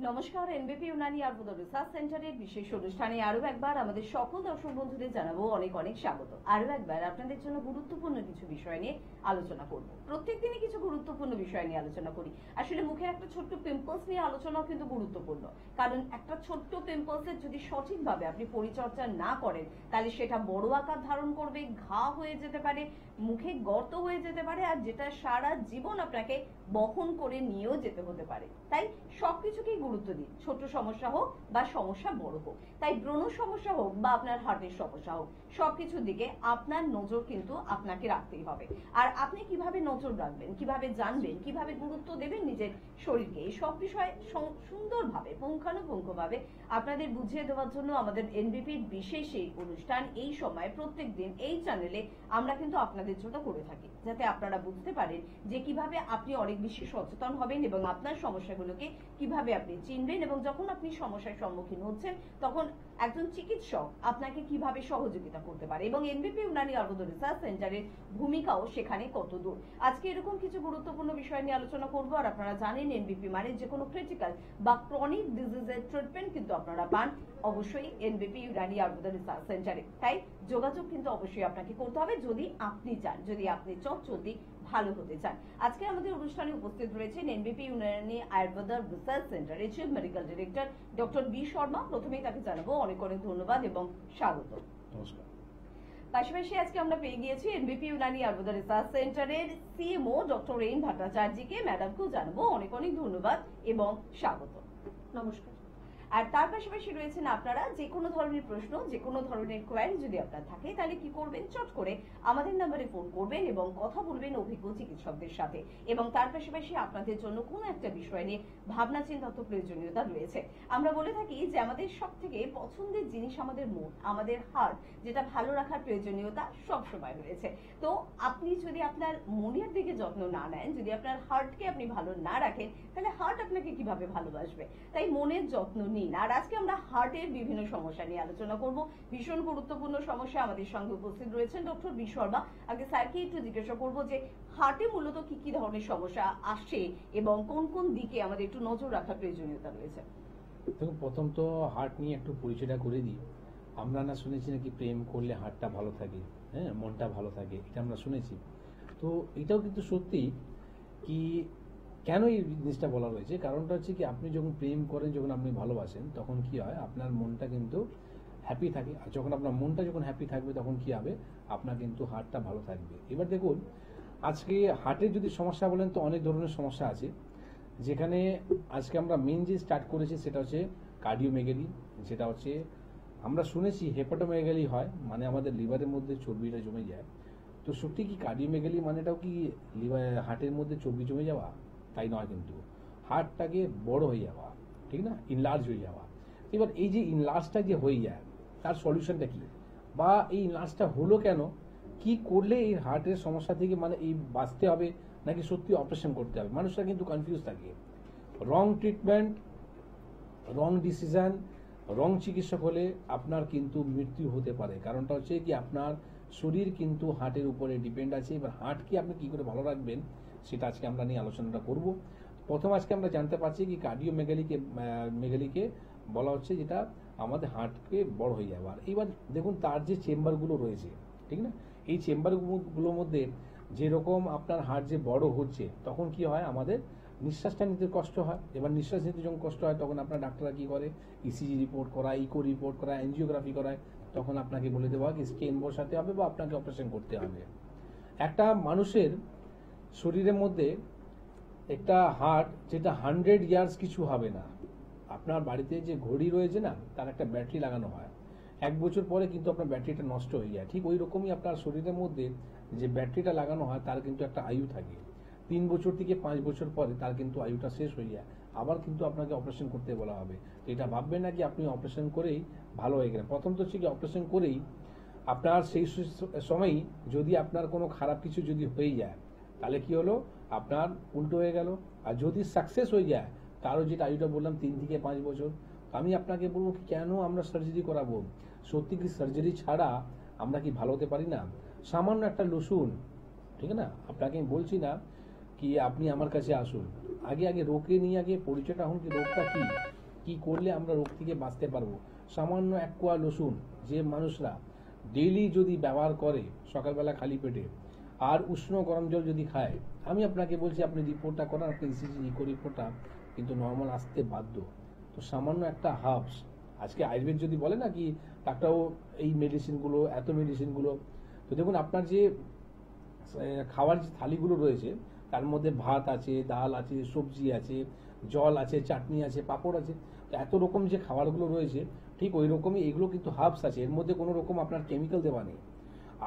নমস্কার, এনবিপি ইউনানি আয়ুর্বেদ রিসার্চ সেন্টারের বিশেষ অনুষ্ঠানে আরো একবার আমাদের সকল দর্শক বন্ধুদের জানাবো অনেক অনেক স্বাগত। আরো একবার আপনাদের জন্য গুরুত্বপূর্ণ কিছু বিষয় নিয়ে আলোচনা করব। প্রত্যেকদিনই কিছু গুরুত্বপূর্ণ বিষয় নিয়ে আলোচনা করি। আসলে মুখের একটা ছোট্ট পিম্পলস নিয়ে আলোচনাও কিন্তু গুরুত্বপূর্ণ, কারণ একটা ছোট্ট পিম্পলসের যদি সঠিকভাবে আপনি পরিচর্যা না করেন তাহলে সেটা বড় আকার ধারণ করবে, ঘা হয়ে যেতে পারে, মুখে গর্ত হয়ে যেতে পারে, আর যেটা সারা জীবন আপনাকে বহন করে নিয়েও যেতে হতে পারে। তাই সবকিছুকেই গুরুত্ব দিন, ছোট সমস্যা হোক বা সমস্যা বড় হোক। তাই ব্রণ সমস্যা হোক বা আপনার হার্টের সমস্যা হোক, সবকিছুর দিকে আপনার নজর কিন্তু আপনাকে রাখতেই হবে। আর আপনি কিভাবে নজর রাখবেন, কিভাবে জানবেন, কিভাবে গুরুত্ব দেবেন নিজের শরীরকে, এই সব বিষয়ে সুন্দরভাবে পুঙ্খানুপুঙ্খভাবে আপনাদের বুঝিয়ে দেওয়ার জন্য আমাদের এনবিপির বিশেষ এই অনুষ্ঠান এই সময় প্রত্যেক দিন এই চ্যানেলে আমরা কিন্তু আপনাদের জন্য করে থাকি, যাতে আপনারা বুঝতে পারেন যে কিভাবে আপনি অনেক বেশি সচেতন হবেন এবং আপনার সমস্যাগুলোকে কিভাবে আপনি চিনবেন, এবং যখন আপনি সমস্যার সম্মুখীন হচ্ছেন তখন একজন চিকিৎসক আপনাকে কিভাবে সহযোগিতা করতে পারে এবং এনবিপি ইউনানি আয়ুর্বেদ রিসার্চ সেন্টারের ভূমিকাও সেখানে কত দূর। আজকে এরকম কিছু গুরুত্বপূর্ণ বিষয় নিয়ে আলোচনা করব। আর আপনারা জানেন এনবিপি মানে যে কোনো ক্রিটিক্যাল বা ক্রনিক ডিজিজের ট্রিটমেন্ট কিন্তু আপনারা পান অবশ্যই এনবিপি ইউনানি আয়ুর্বেদ রিসার্চ সেন্টারে। তাই যোগাযোগ কিন্তু অবশ্যই আপনাকে করতে হবে যদি আপনি চান, যদি আপনি চটজলদি ভালো হতে চান। আজকে আমাদের অনুষ্ঠানে উপস্থিত রয়েছেন এনবিপি ইউনানি আয়ুর্বেদ রিসার্চ সেন্টারের chief medical director doctor B Sharma. প্রথমেই তাকে জানাবো অনেক অনেক ধন্যবাদ এবং স্বাগত। নমস্কার। পাশাপাশি আজকে আমরা পেয়ে গিয়েছি এনবিপি ইউনানি আয়ুর্বেদ রিসার্চ সেন্টারের সিএমও ডক্টর রেন ভট্টাচার্যকে। ম্যাডামকেও জানাবো অনেক অনেক ধন্যবাদ এবং স্বাগত। নমস্কার। আর তার পাশাপাশি রয়েছেন আপনারা, যে কোনো ধরনের প্রশ্ন, যে কোনো ধরনের কোয়ারি যদি আপনার থাকে তাহলে কি করবেন, চট করে আমাদের নম্বরে ফোন করবেন এবং কথা বলবেন অভিজ্ঞ চিকিৎসকদের সাথে। এবং তার পাশাপাশি আপনাদের জন্য কোনো একটা বিষয় নিয়ে ভাবনা চিন্তা তো প্রয়োজনীয়তা রয়েছে। আমরা বলে থাকি যে আমাদের সব থেকে পছন্দের জিনিস আমাদের মন, আমাদের হার্ট, যেটা ভালো রাখার প্রয়োজনীয়তা সবসময় রয়েছে। তো আপনি যদি আপনার মনের দিকে যত্ন না নেন, যদি আপনার হার্টকে আপনি ভালো না রাখেন, তাহলে হার্ট আপনাকে কিভাবে ভালোবাসবে? তাই মনের যত্ন নিন। আর আজকে আমরা হার্টের বিভিন্ন সমস্যা নিয়ে আলোচনা করব। ভীষণ গুরুত্বপূর্ণ সমস্যা। আমাদের সঙ্গে উপস্থিত রয়েছেন ডক্টর বি শর্মা। আগে স্যারকে একটু জিজ্ঞাসা করবো যে হার্টে মূলত কি কি ধরনের সমস্যা আসে এবং কোন কোন দিকে আমাদের একটু নজর রাখার প্রয়োজনীয়তা রয়েছে। দেখুন, প্রথম তো হার্ট নিয়ে একটু পরিচয়টা করে দিই। আমরা না শুনেছি নাকি প্রেম করলে হার্টটা ভালো থাকে, হ্যাঁ, মনটা ভালো থাকে, এটা আমরা শুনেছি। তো এটাও কিন্তু সত্যি। কি কেন এই জিনিসটা বলা রয়েছে, কারণটা হচ্ছে কি, আপনি যখন প্রেম করেন, যখন আপনি ভালোবাসেন, তখন কি হয়, আপনার মনটা কিন্তু হ্যাপি থাকে। আর যখন আপনার মনটা যখন হ্যাপি থাকবে তখন কি হবে, আপনার কিন্তু হার্টটা ভালো থাকবে। এবার দেখুন, আজকে হার্টের যদি সমস্যা বলেন তো অনেক ধরনের সমস্যা আছে, যেখানে আজকে আমরা মেন যে স্টার্ট করেছি সেটা হচ্ছে কার্ডিওমেগালি। যেটা হচ্ছে আমরা শুনেছি হেপাটোমেগালি হয়, মানে আমাদের লিভারের মধ্যে চর্বিটা জমে যায়। তো সত্যি কি কার্ডিওমেগালি মানেটাও কি লিভার, হার্টের মধ্যে চর্বি জমে যাওয়া? তাই নয়, কিন্তু হার্টটাকে বড় হয়ে যাওয়া, ঠিক না, ইনলার্জ হয়ে যাওয়া। এবার এই যে ইনলার্জটা যে হয়ে যায়, তার সলিউশনটা কি, বা এই ইনলার্জটা হলো কেন, কি করলে এই হার্টের সমস্যা থেকে মানে এই বাঁচতে হবে, নাকি সত্যি অপারেশন করতে হবে? মানুষরা কিন্তু কনফিউজ থাকে। রং ট্রিটমেন্ট, রং ডিসিশন, রং চিকিৎসক হলে আপনার কিন্তু মৃত্যু হতে পারে। কারণটা হচ্ছে কি, আপনার শরীর কিন্তু হার্টের উপরে ডিপেন্ড আছে। এবার হার্টকে আপনি কি করে ভালো রাখবেন সেটা আজকে আমরা নিয়ে আলোচনাটা করব। প্রথম আজকে আমরা জানতে পারছি কি মেগালিকে বলা হচ্ছে যেটা আমাদের হার্টকে বড় হয়ে যাবে। আর এবার দেখুন, তার যে চেম্বারগুলো রয়েছে, ঠিক না, এই চেম্বারগুলোর মধ্যে যেরকম আপনার হার্ট যে বড় হচ্ছে, তখন কি হয়, আমাদের নিঃশ্বাসটা নিতে কষ্ট হয়। এবার নিঃশ্বাস নিতে যখন কষ্ট হয় তখন আপনার ডাক্তাররা কি করে, ইসিজি রিপোর্ট করায়, ইকো রিপোর্ট করায়, এনজিওগ্রাফি করায়। তখন আপনাকে বলে দেওয়া হয় স্টেন বসাতে হবে বা আপনাকে অপারেশন করতে হবে। একটা মানুষের শরীরের মধ্যে একটা হার্ট, যেটা 100 ইয়ার্স কিছু হবে না। আপনার বাড়িতে যে ঘড়ি রয়েছে না, তার একটা ব্যাটারি লাগানো হয়, 1 বছর পরে কিন্তু আপনার ব্যাটারিটা নষ্ট হয়ে যায়। ঠিক ওই রকমই আপনার শরীরের মধ্যে যে ব্যাটারিটা লাগানো হয় তার কিন্তু একটা আয়ু থাকে। 3 বছর থেকে 5 বছর পরে তার কিন্তু আয়ুটা শেষ হয়ে যায়, আবার কিন্তু আপনাকে অপারেশন করতে বলা হবে। তো এটা ভাববেন না কি আপনি অপারেশন করেই ভালো হয়ে গেলেন। প্রথম তো হচ্ছে কি, অপারেশন করেই আপনার সেই সময়ই যদি আপনার কোনো খারাপ কিছু যদি হয়ে যায়, তাহলে কি হলো, আপনার উল্টো হয়ে গেল। আর যদি সাকসেস হয়ে যায়, তারও যেটা আয়ুটা বললাম 3 থেকে 5 বছর। আমি আপনাকে বলবো কি, কেন আমরা সার্জারি করাবো? সত্যি কি সার্জারি ছাড়া আমরা কি ভালো হতে পারি না? সামান্য একটা লসুন, ঠিক না, আপনাকে আমি বলছি না কি আপনি আমার কাছে আসুন, আগে রোগকে নিয়ে আগে পরিচয়টা হন কি রোগটা কি। কি করলে আমরা রোগ থেকে বাঁচতে পারবো। সামান্য এক কোয়া রসুন যে মানুষরা ডেইলি যদি ব্যবহার করে সকালবেলা খালি পেটে, আর উষ্ণ গরম জল যদি খায়, আমি আপনাকে বলছি আপনি রিপোর্টটা করান, আপনি ইসিজি ইকো রিপোর্টটা কিন্তু নর্মাল আসতে বাধ্য। তো সামান্য একটা হার্বস, আজকে আয়ুর্বেদ যদি বলে না কি ডাক্তারও এই মেডিসিনগুলো, এত মেডিসিনগুলো, তো দেখুন আপনার যে খাওয়ার যে থালিগুলো রয়েছে তার মধ্যে ভাত আছে, ডাল আছে, সবজি আছে, জল আছে, চাটনি আছে, পাঁপড় আছে, তো এত রকম যে খাবারগুলো রয়েছে ঠিক ওই রকমই এগুলো কিন্তু হার্বস আছে, এর মধ্যে কোনো রকম আপনার কেমিক্যাল দেওয়া নেই।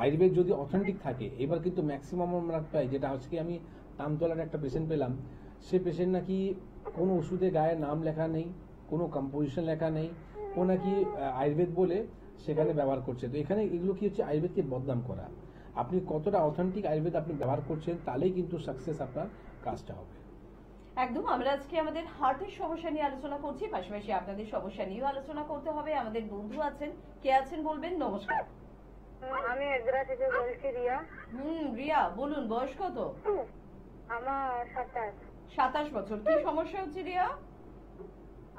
আয়ুর্বেদ যদি অথেন্টিক থাকে, এবার কিন্তু ম্যাক্সিমাম আমরা পাই, যেটা আজকে আমি নামতলার একটা পেশেন্ট পেলাম, সে পেশেন্ট নাকি কোনো ওষুধে গায়ে নাম লেখা নেই, কোনো কম্পোজিশন লেখা নেই, ও নাকি আয়ুর্বেদ বলে সেখানে ব্যবহার করছে। তো এখানে এগুলো কি হচ্ছে, আয়ুর্বেদকে বদনাম করা। আপনি কতটা অথেন্টিক আয়ুর্বেদ আপনি ব্যবহার করছেন, তাহলেই কিন্তু সাকসেস আপনার কাজটা হবে। একদম। আমরা আজকে আমাদের হার্টের সমস্যা নিয়ে আলোচনা করছি, পাশাপাশি আপনাদের সমস্যা নিয়েও আলোচনা করতে হবে। আমাদের বন্ধু আছেন, কে আছেন বলবেন। নমস্কার। আমি এগরা থেকে বলছি রিয়া। রিয়া বলুন, বয়স কত? আমার 27 বছর। কি সমস্যা হচ্ছে রিয়া?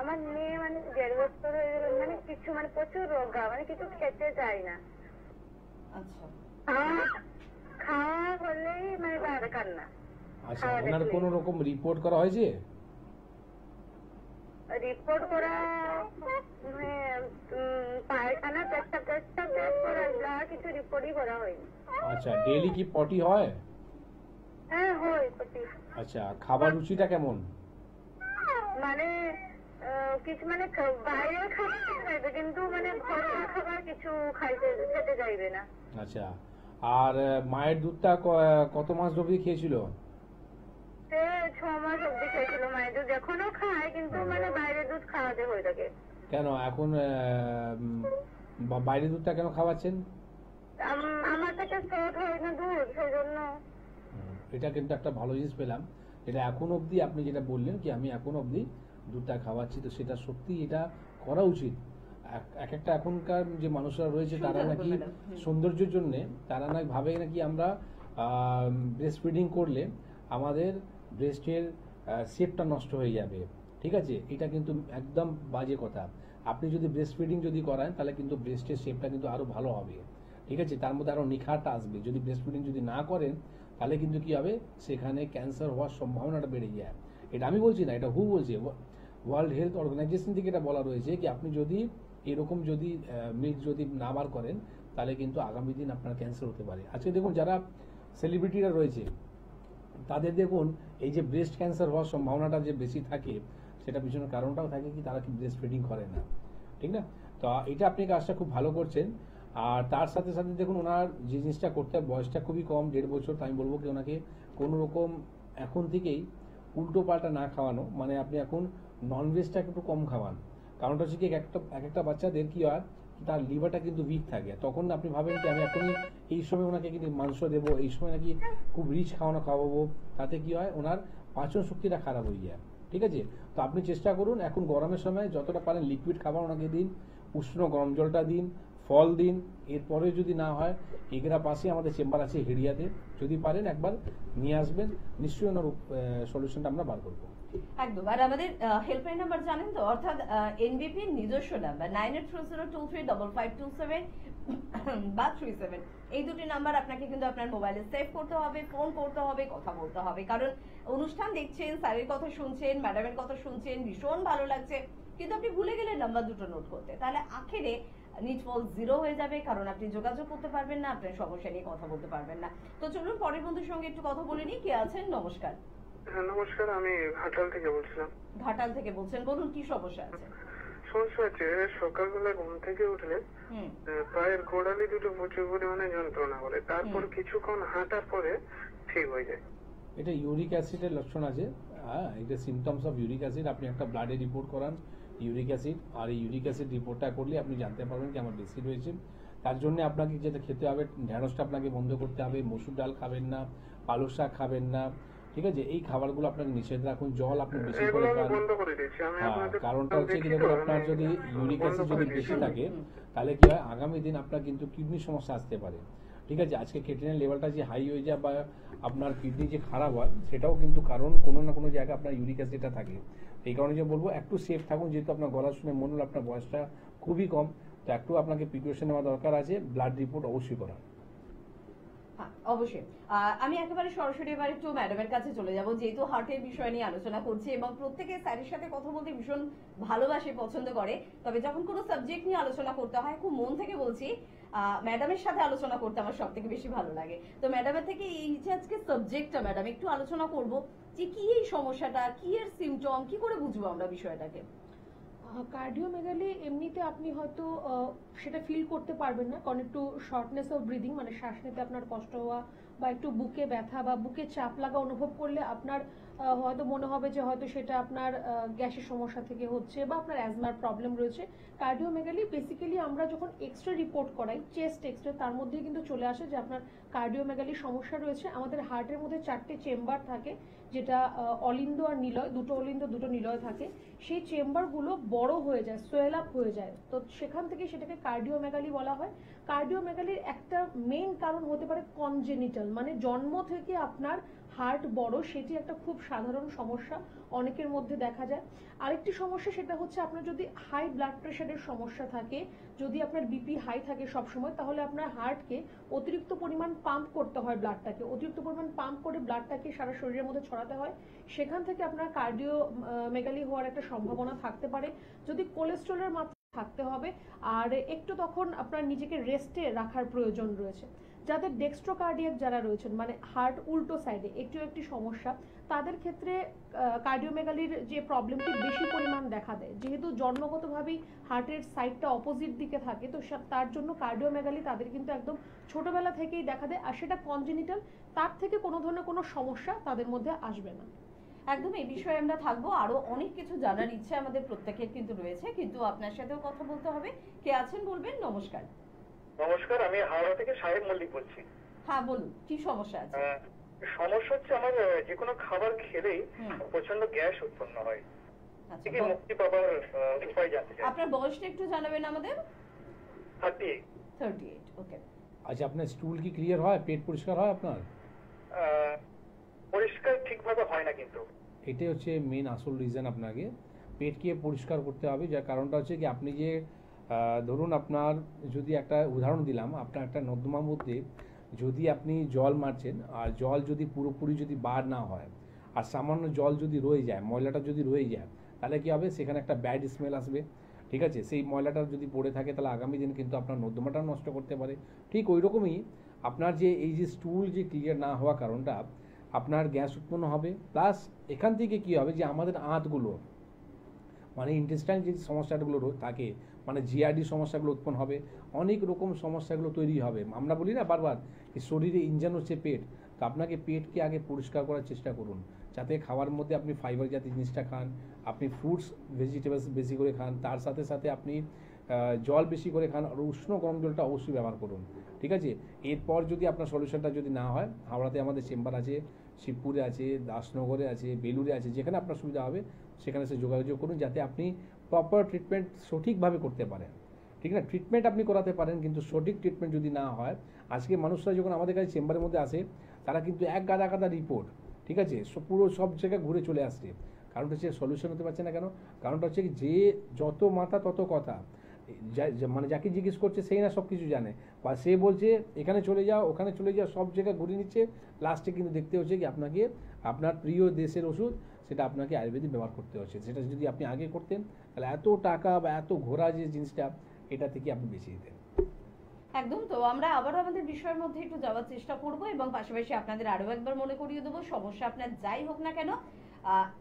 আমার মেয়ে মানে 1.5 বছর হয়ে গেল, মানে কিছু মানে প্রচুর রোগা, মানে কিছু খেতে চাই না। আচ্ছা, খাওয়া হলেই মানে বাইরে কান্না। আচ্ছা, ওনার কোনো রকম রিপোর্ট করা হয়েছে? রিপোর্ট করা মানে পায়খানা, পেশাব টেস্ট করা, যা কিছু রিপোর্টই করা হয়নি। আচ্ছা, ডেইলি কি পটি হয়? হ্যাঁ হয় প্রতি। আচ্ছা, খাবার রুচিটা কেমন? মানে কিছু মানে বাইরে খাবার খাইবে, কিন্তু মানে ঘরোয়া খাবার কিছু খেতে চাইবে না। আচ্ছা, আর মায়ের দুধটা কত মাস অবধি খেয়েছিল? সে 6 মাস অব্দি খেয়েছিল মায়ের দুধ, এখনো খায়, কিন্তু মানে বাইরের দুধ খাওয়াতে হয়ে থাকে। কেন এখন বাইরের দুধটা কেন খাওয়াচ্ছেন? আমার থেকে শর্ট হয় না দুধ, সেই জন্য। এটা কিন্তু একটা ভালো জিনিস পেলাম, এটা এখন অবধি আপনি যেটা বললেন কি আমি এখন অবধি দুধটা খাওয়াচ্ছি, তো সেটা সত্যি এটা করা উচিত। এক একটা এখনকার যে মানুষরা রয়েছে তারা নাকি সৌন্দর্যের জন্য তারা নাকি ভাবে নাকি আমরা ব্রেস্ট ফিডিং করলে আমাদের ব্রেস্টের শেপটা নষ্ট হয়ে যাবে। ঠিক আছে, এটা কিন্তু একদম বাজে কথা। আপনি যদি ব্রেস্ট ফিডিং যদি করান তাহলে কিন্তু ব্রেস্টের শেপটা কিন্তু আরো ভালো হবে। ঠিক আছে, তার মধ্যে আরো নিখারটা আসবে। যদি ব্রেস্ট ফিডিং যদি না করেন তাহলে কিন্তু কি হবে, সেখানে ক্যান্সার হওয়ার সম্ভাবনাটা বেড়ে যায়। এটা আমি বলছি না, এটা হু বলছে, ওয়ার্ল্ড হেলথ অর্গানাইজেশন থেকে এটা বলা রয়েছে কি আপনি যদি এরকম যদি মিল্ক যদি না বার করেন তাহলে কিন্তু আগামী দিন আপনার ক্যান্সার হতে পারে। আজকে দেখুন যারা সেলিব্রিটিরা রয়েছে তাদের দেখুন এই যে ব্রেস্ট ক্যান্সার হওয়ার সম্ভাবনাটা যে বেশি থাকে, সেটা পিছনের কারণটাও থাকে কি তারা কি ব্রেস্ট ফিডিং করে না। ঠিক না? তো এটা আপনি কাজটা খুব ভালো করছেন। আর তার সাথে সাথে দেখুন ওনার যে জিনিসটা করতে বয়সটা খুবই কম, 1.5 বছর, তো আমি বলবো কি ওনাকে কোনো রকম এখন থেকেই উল্টো পাল্টা না খাওয়ানো, মানে আপনি এখন ননভেজটা একটু কম খাওয়ান। কারণটা হচ্ছে কি এক একটা বাচ্চাদের কি হয় তার লিভারটা কিন্তু উইক থাকে, তখন আপনি ভাবেন কি আমি এখনই এই সময় ওনাকে কিন্তু মাংস দেবো, এই সময় নাকি খুব রিচ খাওয়াবো, তাতে কি হয় ওনার পাচন শক্তিটা খারাপ হয়ে যায়। ঠিক আছে, তো আপনি চেষ্টা করুন এখন গরমের সময় যতটা পারেন লিকুইড খাবার ওনাকে দিন, উষ্ণ গরম জলটা দিন, ফল দিন। এরপরে যদি না হয় এগরা পাশে আমাদের চেম্বার আছে হেরিয়াতে, যদি পারেন একবার নিয়ে আসবেন, নিশ্চয়ই ওনার সলিউশনটা আমরা বার করবো। একদম। আর আমাদের হেল্পলাইন নাম্বার জানেন তো, অর্থাৎ এনবিপি নিজস্ব নাম্বার 9830235527 বা 37, এই দুটি নাম্বার আপনাকে কিন্তু আপনার মোবাইলে সেভ করতে হবে, ফোন করতে হবে, কথা বলতে হবে। কারণ অনুষ্ঠান দেখছেন, স্যারের কথা শুনছেন, ম্যাডামের কথা শুনছেন, ভীষণ ভালো লাগছে, কিন্তু আপনি ভুলে গেলেন নাম্বার দুটো নোট করতে, তাহলে আখেরে নিটফল 0 হয়ে যাবে, কারণ আপনি যোগাযোগ করতে পারবেন না, আপনার সমস্যা নিয়ে কথা বলতে পারবেন না। তো চলুন পরের বন্ধুর সঙ্গে একটু কথা বলে নিই। কে আছেন? নমস্কার। হ্যাঁ নমস্কার, আমি ঘাটাল থেকে বলছিলাম। ঘাটাল থেকে বলছেন, বলুন কি সমস্যা আছে? সমস্যা হচ্ছে সকালবেলা ঘুম থেকে উঠলে পায়ের গোড়ালি দুটো প্রচুর পরিমাণে যন্ত্রণা করে, তারপর কিছুক্ষণ হাঁটার পরে ঠিক হয়ে যায়। এটা ইউরিক অ্যাসিডের লক্ষণ আছে। এটা সিমটমস অফ ইউরিক অ্যাসিড। আপনি একটা ব্লাডে রিপোর্ট করান ইউরিক অ্যাসিড, আর এই ইউরিক অ্যাসিড রিপোর্টটা করলে আপনি জানতে পারবেন কি আমার বেশি রয়েছে। তার জন্য আপনাকে যেটা খেতে হবে, ঢেঁড়সটা আপনাকে বন্ধ করতে হবে, মসুর ডাল খাবেন না, পালক শাক খাবেন না। ঠিক আছে, এই খাবারগুলো আপনাকে নিষেধ রাখুন। জল আপনি বেশি করে খান। কারণটা হচ্ছে কি দেখুন, আপনার যদি ইউরিক অ্যাসিড যদি বেশি থাকে তাহলে কি হয় আগামী দিন আপনার কিন্তু কিডনির সমস্যা আসতে পারে। ঠিক আছে, আজকে ক্রিয়েটিনিন লেভেলটা যে হাই হয়ে যায় বা আপনার কিডনি যে খারাপ হয়, সেটাও কিন্তু কারণ কোনো না কোনো জায়গায় আপনার ইউরিক অ্যাসিডটা থাকে। এই কারণে যে বলবো একটু সেফ থাকুন, যেহেতু আপনার গলা শুনে মনে হলো আপনার বয়সটা খুবই কম, তো একটু আপনাকে প্রিপারেশন নেওয়া দরকার আছে, ব্লাড রিপোর্ট অবশ্যই করা। হ্যাঁ, অবশ্যই। আমি একেবারে সরাসরি এবার একটু ম্যাডামের কাছে চলে যাব, যেহেতু হার্টের বিষয় নিয়ে আলোচনা করছি এবং প্রত্যেকে স্যারের সাথে কথা বলতে ভীষণ ভালোবাসে, পছন্দ করে। তবে যখন কোনো সাবজেক্ট নিয়ে আলোচনা করতে হয়, খুব মন থেকে বলছি, ম্যাডামের সাথে আলোচনা করতে আমার সব থেকে বেশি ভালো লাগে। তো ম্যাডামের থেকে এই যে আজকে সাবজেক্টটা ম্যাডাম একটু আলোচনা করব, যে কি এই সমস্যাটা, কি এর সিমটম, কি করে বুঝবো আমরা বিষয়টাকে? কার্ডিওমেগালি এমনিতে আপনি হয়তো সেটা ফিল করতে পারবেন না, কারণ একটু শর্টনেস অফ ব্রিদিং মানে শ্বাস নিতে আপনার কষ্ট হওয়া বা একটু বুকে ব্যথা বা বুকে চাপ লাগা অনুভব করলে আপনার হয়তো মনে হবে যে হয়তো সেটা আপনার গ্যাসের সমস্যা থেকে হচ্ছে বা আপনার অ্যাজমার প্রবলেম রয়েছে। কার্ডিওমেগালি বেসিক্যালি আমরা যখন এক্সরে রিপোর্ট করাই, চেস্ট এক্সরে, তার মধ্যে কিন্তু চলে আসে যে আপনার কার্ডিওমেগালির সমস্যা রয়েছে। আমাদের হার্টের মধ্যে 4টে চেম্বার থাকে, যেটা অলিন্দ আর নিলয়, দুটো অলিন্দ দুটো নিলয় থাকে। সেই চেম্বারগুলো বড় হয়ে যায়, সোয়েল আপ হয়ে যায়, তো সেখান থেকে সেটাকে কার্ডিওমেগালি বলা হয়। কার্ডিওমেগালির একটা মেইন কারণ হতে পারে কনজেনিটাল, মানে জন্ম থেকে আপনার হার্ট বড়, সেটি একটা খুব সাধারণ সমস্যা, অনেকের মধ্যে দেখা যায়। আরেকটি সমস্যা সেটা হচ্ছে আপনার যদি হাই ব্লাড প্রেশারের সমস্যা থাকে, যদি আপনার বিপি হাই থাকে সবসময়, তাহলে আপনার হার্টকে অতিরিক্ত পরিমাণ পাম্প করতে হয়, ব্লাডটাকে অতিরিক্ত পরিমাণ পাম্প করে ব্লাডটাকে সারা শরীরের মধ্যে ছড়াতে হয়, সেখান থেকে আপনার কার্ডিওমেগালি হওয়ার একটা সম্ভাবনা থাকতে পারে। যদি কোলেস্টেরলের মাত্রা থাকতে হবে, আর একটু তখন আপনার নিজেকে রেস্টে রাখার প্রয়োজন রয়েছে। যাদের ডেক্সট্রোকার্ডিয়াক যারা রয়েছেন, মানে হার্ট উল্টো সাইডে একটি সমস্যা, তাদের ক্ষেত্রে কার্ডিওমেগালির যে প্রবলেমটি বেশি পরিমাণ দেখা দেয়, যেহেতু জন্মগতভাবেই হার্টের সাইডটা অপোজিট দিকে থাকে, তো তার জন্য কার্ডিওমেগালি তাদের কিন্তু একদম ছোটবেলা থেকেই দেখা দেয়, আর সেটা কনজেনিটাল, তার থেকে কোনো ধরনের কোনো সমস্যা তাদের মধ্যে আসবে না। একদম এই বিষয়ে আমরা থাকবো, আরো অনেক কিছু জানার ইচ্ছে আমাদের প্রত্যেকের কিন্তু রয়েছে, কিন্তু আপনার সাথেও কথা বলতে হবে। কে আছেন বলবেন? নমস্কার। নমস্কার, আমি হাওড়া থেকে সাহেব মল্লিক বলছি। হ্যাঁ বলুন, কি সমস্যা আছে? সমস্যা হচ্ছে আমার যে কোনো খাবার খেলেই প্রচন্ড গ্যাস উৎপন্ন হয়, আচ্ছা, থেকে মুক্তি পাবার উপায় জানতে চাই। আপনার বয়সটা একটু জানাবেন আমাদের। 38। ওকে। আচ্ছা, আপনার স্টুল কি ক্লিয়ার হয়, পেট পরিষ্কার হয় আপনার? পরিষ্কার ঠিকভাবে হয় না, কিন্তু এটাই হচ্ছে মেন আসল রিজন। আপনাকে পেটকে পরিষ্কার করতে হবে, যার কারণটা হচ্ছে কি আপনি যে ধরুন আপনার, যদি একটা উদাহরণ দিলাম, আপনার একটা নর্দমার মধ্যে যদি আপনি জল মারছেন, আর জল যদি পুরোপুরি যদি বার না হয়, আর সামান্য জল যদি রয়ে যায়, ময়লাটা যদি রয়ে যায়, তাহলে কি হবে, সেখানে একটা ব্যাড স্মেল আসবে। ঠিক আছে, সেই ময়লাটা যদি পড়ে থাকে, তাহলে আগামী দিন কিন্তু আপনার নর্দমাটা নষ্ট করতে পারে। ঠিক ওই রকমই আপনার যে এই যে স্টুল যে ক্লিয়ার না হওয়ার কারণটা, আপনার গ্যাস উৎপন্ন হবে, প্লাস এখান থেকে কি হবে যে আমাদের আঁতগুলো, মানে ইন্টেস্টাইন যে সমস্যাগুলো থাকে, মানে জিআরডি সমস্যাগুলো উৎপন্ন হবে, অনেক রকম সমস্যাগুলো তৈরি হবে। আমরা বলি না বারবার, শরীরে ইঞ্জিন হচ্ছে পেট, তো আপনাকে পেটকে আগে পরিষ্কার করার চেষ্টা করুন, যাতে খাওয়ার মধ্যে আপনি ফাইবার জাতীয় জিনিসটা খান, আপনি ফ্রুটস ভেজিটেবলস বেশি করে খান, তার সাথে সাথে আপনি জল বেশি করে খান, আর উষ্ণ গরম জলটা অবশ্যই ব্যবহার করুন। ঠিক আছে, এরপর যদি আপনার সলিউশনটা যদি না হয়, হাওড়াতে আমাদের চেম্বার আছে, শিবপুরে আছে, দাসনগরে আছে, বেলুরে আছে, যেখানে আপনার সুবিধা হবে সেখানে সে যোগাযোগ করুন, যাতে আপনি প্রপার ট্রিটমেন্ট সঠিকভাবে করতে পারেন। ঠিক না, ট্রিটমেন্ট আপনি করাতে পারেন, কিন্তু সঠিক ট্রিটমেন্ট যদি না হয়, আজকে মানুষরা যখন আমাদের কাছে চেম্বারের মধ্যে আসে, তারা কিন্তু এক গাদা গাদা রিপোর্ট, ঠিক আছে, পুরো সব জায়গায় ঘুরে চলে আসছে। কারণটা হচ্ছে সলিউশন হতে পারছে না কেন? কারণটা হচ্ছে যে যত মাথা তত কথা, মানে যাকে জিজ্ঞেস করছে সেই না সব কিছু জানে, বা সে বলছে এখানে চলে যাও ওখানে চলে যাও, সব জায়গায় ঘুরে নিচ্ছে। লাস্টে কিন্তু দেখতে হচ্ছে কি আপনাকে আপনার প্রিয় দেশের ওষুধ, সেটা আপনাকে আয়ুর্বেদিক ব্যবহার করতে হচ্ছে। সেটা যদি আপনি আগে করতেন, তাহলে এত টাকা বা এত ঘোরা যে জিনিসটা, এটা থেকে আপনি বেঁচে যেতেন। একদম। তো আমরা আবারও আমাদের বিষয়ের মধ্যে একটু যাওয়ার চেষ্টা করব, এবং পাশাপাশি আপনাদের আরো একবার মনে করিয়ে দেবো, সমস্যা আপনার যাই হোক না কেন,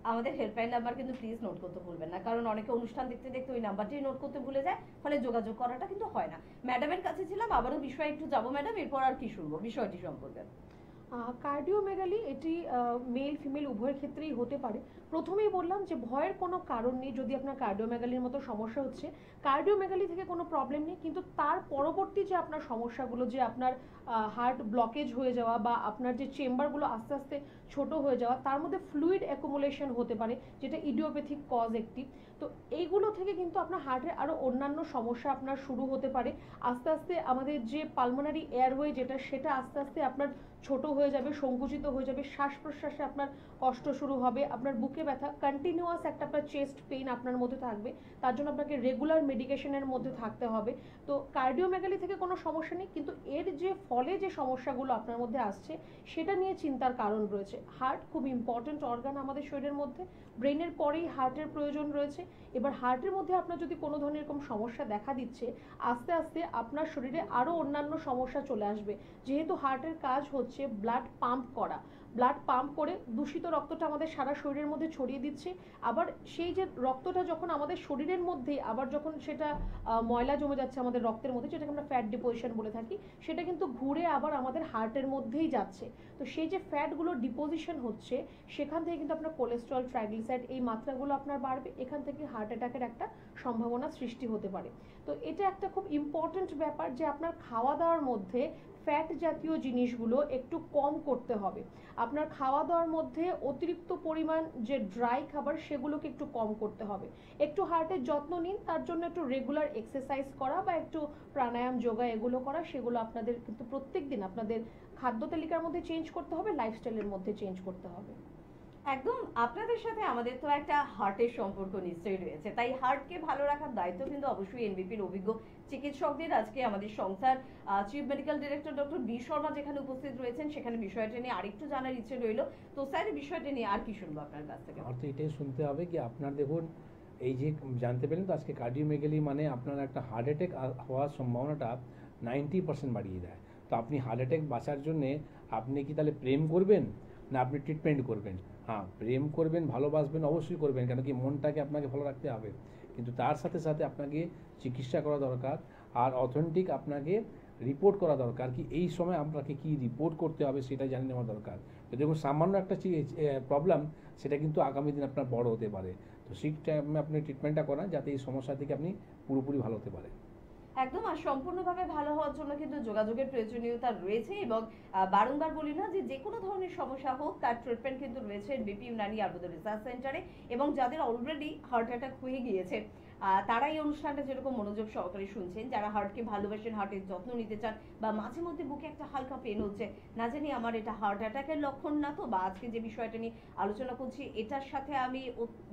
আমাদের হেল্পলাইন নাম্বার কিন্তু প্লিজ নোট করতে ভুলবেন না, কারণ অনেকে অনুষ্ঠান দেখতে দেখতে ওই নাম্বারটি নোট করতে ভুলে যায়, ফলে যোগাযোগ করাটা কিন্তু হয় না। ম্যাডামের কাছে ছিলাম, আবারও বিষয়ে একটু যাবো ম্যাডাম, এরপর আর কি শুনবো বিষয়টি সম্পর্কে। কার্ডিওমেগালি এটি মেল ফিমেল উভয়ের ক্ষেত্রেই হতে পারে। প্রথমেই বললাম যে ভয়ের কোনো কারণ নেই, যদি আপনার কার্ডিওমেগালির মতো সমস্যা হচ্ছে, কার্ডিওমেগালি থেকে কোনো প্রবলেম নেই, কিন্তু তার পরবর্তী যে আপনার সমস্যাগুলো, যে আপনার হার্ট ব্লকেজ হয়ে যাওয়া বা আপনার যে চেম্বারগুলো আস্তে আস্তে ছোট হয়ে যাওয়া, তার মধ্যে ফ্লুইড অ্যাকুমুলেশন হতে পারে, যেটা ইডিওপ্যাথিক কজ একটি। তো এইগুলো থেকে কিন্তু আপনার হার্টের আরও অন্যান্য সমস্যা আপনার শুরু হতে পারে। আস্তে আস্তে আমাদের যে পালমোনারি এয়ারওয়ে যেটা, সেটা আস্তে আস্তে আপনার ছোট হয়ে যাবে, সংকুচিত হয়ে যাবে, শ্বাস প্রশ্বাসে আপনার কষ্ট শুরু হবে, আপনার বুকে বুকে ব্যথা, কন্টিনিউয়াস একটা আপনার চেস্ট পেইন আপনার মধ্যে থাকবে, তার জন্য আপনাকে রেগুলার মেডিকেশনের মধ্যে থাকতে হবে। তো কার্ডিওমেগালি থেকে কোনো সমস্যা নেই, কিন্তু এর যে ফলে যে সমস্যাগুলো আপনার মধ্যে আসছে সেটা নিয়ে চিন্তার কারণ রয়েছে। হার্ট খুব ইম্পর্টেন্ট অর্গান আমাদের শরীরের মধ্যে, ব্রেনের পরেই হার্টের প্রয়োজন রয়েছে। এবার হার্টের মধ্যে আপনার যদি কোনো ধরনের এরকম সমস্যা দেখা দিচ্ছে, আস্তে আস্তে আপনার শরীরে আরও অন্যান্য সমস্যা চলে আসবে। যেহেতু হার্টের কাজ হচ্ছে ব্লাড পাম্প করা, ব্লাড পাম্প করে দূষিত রক্তটা আমাদের সারা শরীরের মধ্যে ছড়িয়ে দিচ্ছে। আবার সেই যে রক্তটা যখন আমাদের শরীরের মধ্যে আবার যখন সেটা ময়লা জমে যাচ্ছে আমাদের রক্তের মধ্যে, যেটাকে আমরা ফ্যাট ডিপোজিশন বলে থাকি, সেটা কিন্তু ঘুরে আবার আমাদের হার্টের মধ্যেই যাচ্ছে। তো সেই যে ফ্যাটগুলো ডিপোজিশন হচ্ছে সেখান থেকে কিন্তু আপনার কোলেস্ট্রল, ট্রাইগ্লিসারাইড এই মাত্রাগুলো আপনার বাড়বে, এখান থেকে হার্ট অ্যাটাকের একটা সম্ভাবনা সৃষ্টি হতে পারে। তো এটা একটা খুব ইম্পর্টেন্ট ব্যাপার যে আপনার খাওয়া দাওয়ার মধ্যে ফ্যাট জাতীয় জিনিসগুলো একটু কম করতে হবে। আপনার খাওয়া দাওয়ার মধ্যে অতিরিক্ত পরিমাণ যে ড্রাই খাবার সেগুলোকে একটু কম করতে হবে। একটু হার্টের যত্ন নিন, তার জন্য একটু রেগুলার এক্সারসাইজ করা বা একটু প্রাণায়াম, যোগা এগুলো করা, সেগুলো আপনাদের কিন্তু প্রত্যেক দিন আপনাদের খাদ্য তালিকার মধ্যে চেঞ্জ করতে হবে, লাইফস্টাইলের মধ্যে চেঞ্জ করতে হবে। একদম, আপনাদের সাথে আমাদের তো একটা হার্টের সম্পর্ক নিশ্চয়ই রয়েছে, তাই হার্টকে ভালো রাখার দায়িত্ব কিন্তু অবশ্যই এনবিপির অভিজ্ঞ চিকিৎসকদের। আজকে আমাদের সংস্থার chief medical director doctor B Sharma যেখানে উপস্থিত রয়েছেন, সেখানে বিষয়টা নিয়ে আরেকটু জানার ইচ্ছে রইল। তো স্যার, এই বিষয়টা নিয়ে আর কি শুনবো আপনার কাছ থেকে? আর তো এটাই শুনতে হবে কি আপনার দেখুন, এই যে জানতে পেলেন তো আজকে কার্ডিওমেগালি মানে আপনার একটা হার্ট অ্যাটাক হওয়ার সম্ভাবনাটা 90% বাড়িয়ে দেয়। তো আপনি হার্ট অ্যাটাক বাঁচার জন্যে আপনি কি তাহলে প্রেম করবেন না আপনি ট্রিটমেন্ট করবেন? হ্যাঁ, প্রেম করবেন, ভালোবাসবেন, অবশ্যই করবেন, কেন কি মনটাকে আপনাকে ভালো রাখতে হবে। কিন্তু তার সাথে সাথে আপনাকে চিকিৎসা করা দরকার, আর অথেন্টিক আপনাকে রিপোর্ট করা দরকার। কি এই সময় আপনাকে কি রিপোর্ট করতে হবে সেটা জানিয়ে নেওয়া দরকার। তো দেখুন, সামান্য একটা প্রবলেম সেটা কিন্তু আগামী দিন আপনার বড় হতে পারে। তো সেই টাইমে আপনি ট্রিটমেন্টটা করান যাতে এই সমস্যা থেকে আপনি পুরোপুরি ভালো হতে পারে। একদম, আর সম্পূর্ণভাবে ভালো হওয়ার জন্য কিন্তু যোগাযোগের প্রয়োজনীয়তা রয়েছে, এবং বারংবার বলি না যে কোনো ধরনের সমস্যা হোক তার ট্রিটমেন্ট কিন্তু রয়েছে এনবিপি ইউনানি আয়ুর্বেদ রিসার্চ সেন্টারে। এবং যাদের অলরেডি হার্ট অ্যাটাক হয়ে গিয়েছে তারা এই অনুষ্ঠানটা যেরকম মনোযোগ সহকারে শুনছেন, যারা হার্টকে ভালোবাসেন, হার্টের যত্ন নিতে চান, বা মাঝে মধ্যে বুকে একটা হালকা পেন হচ্ছে, না জানি আমার এটা হার্ট অ্যাটাকের লক্ষণ না তো, বা আজকে যে বিষয়টা নিয়ে আলোচনা করছি এটার সাথে আমি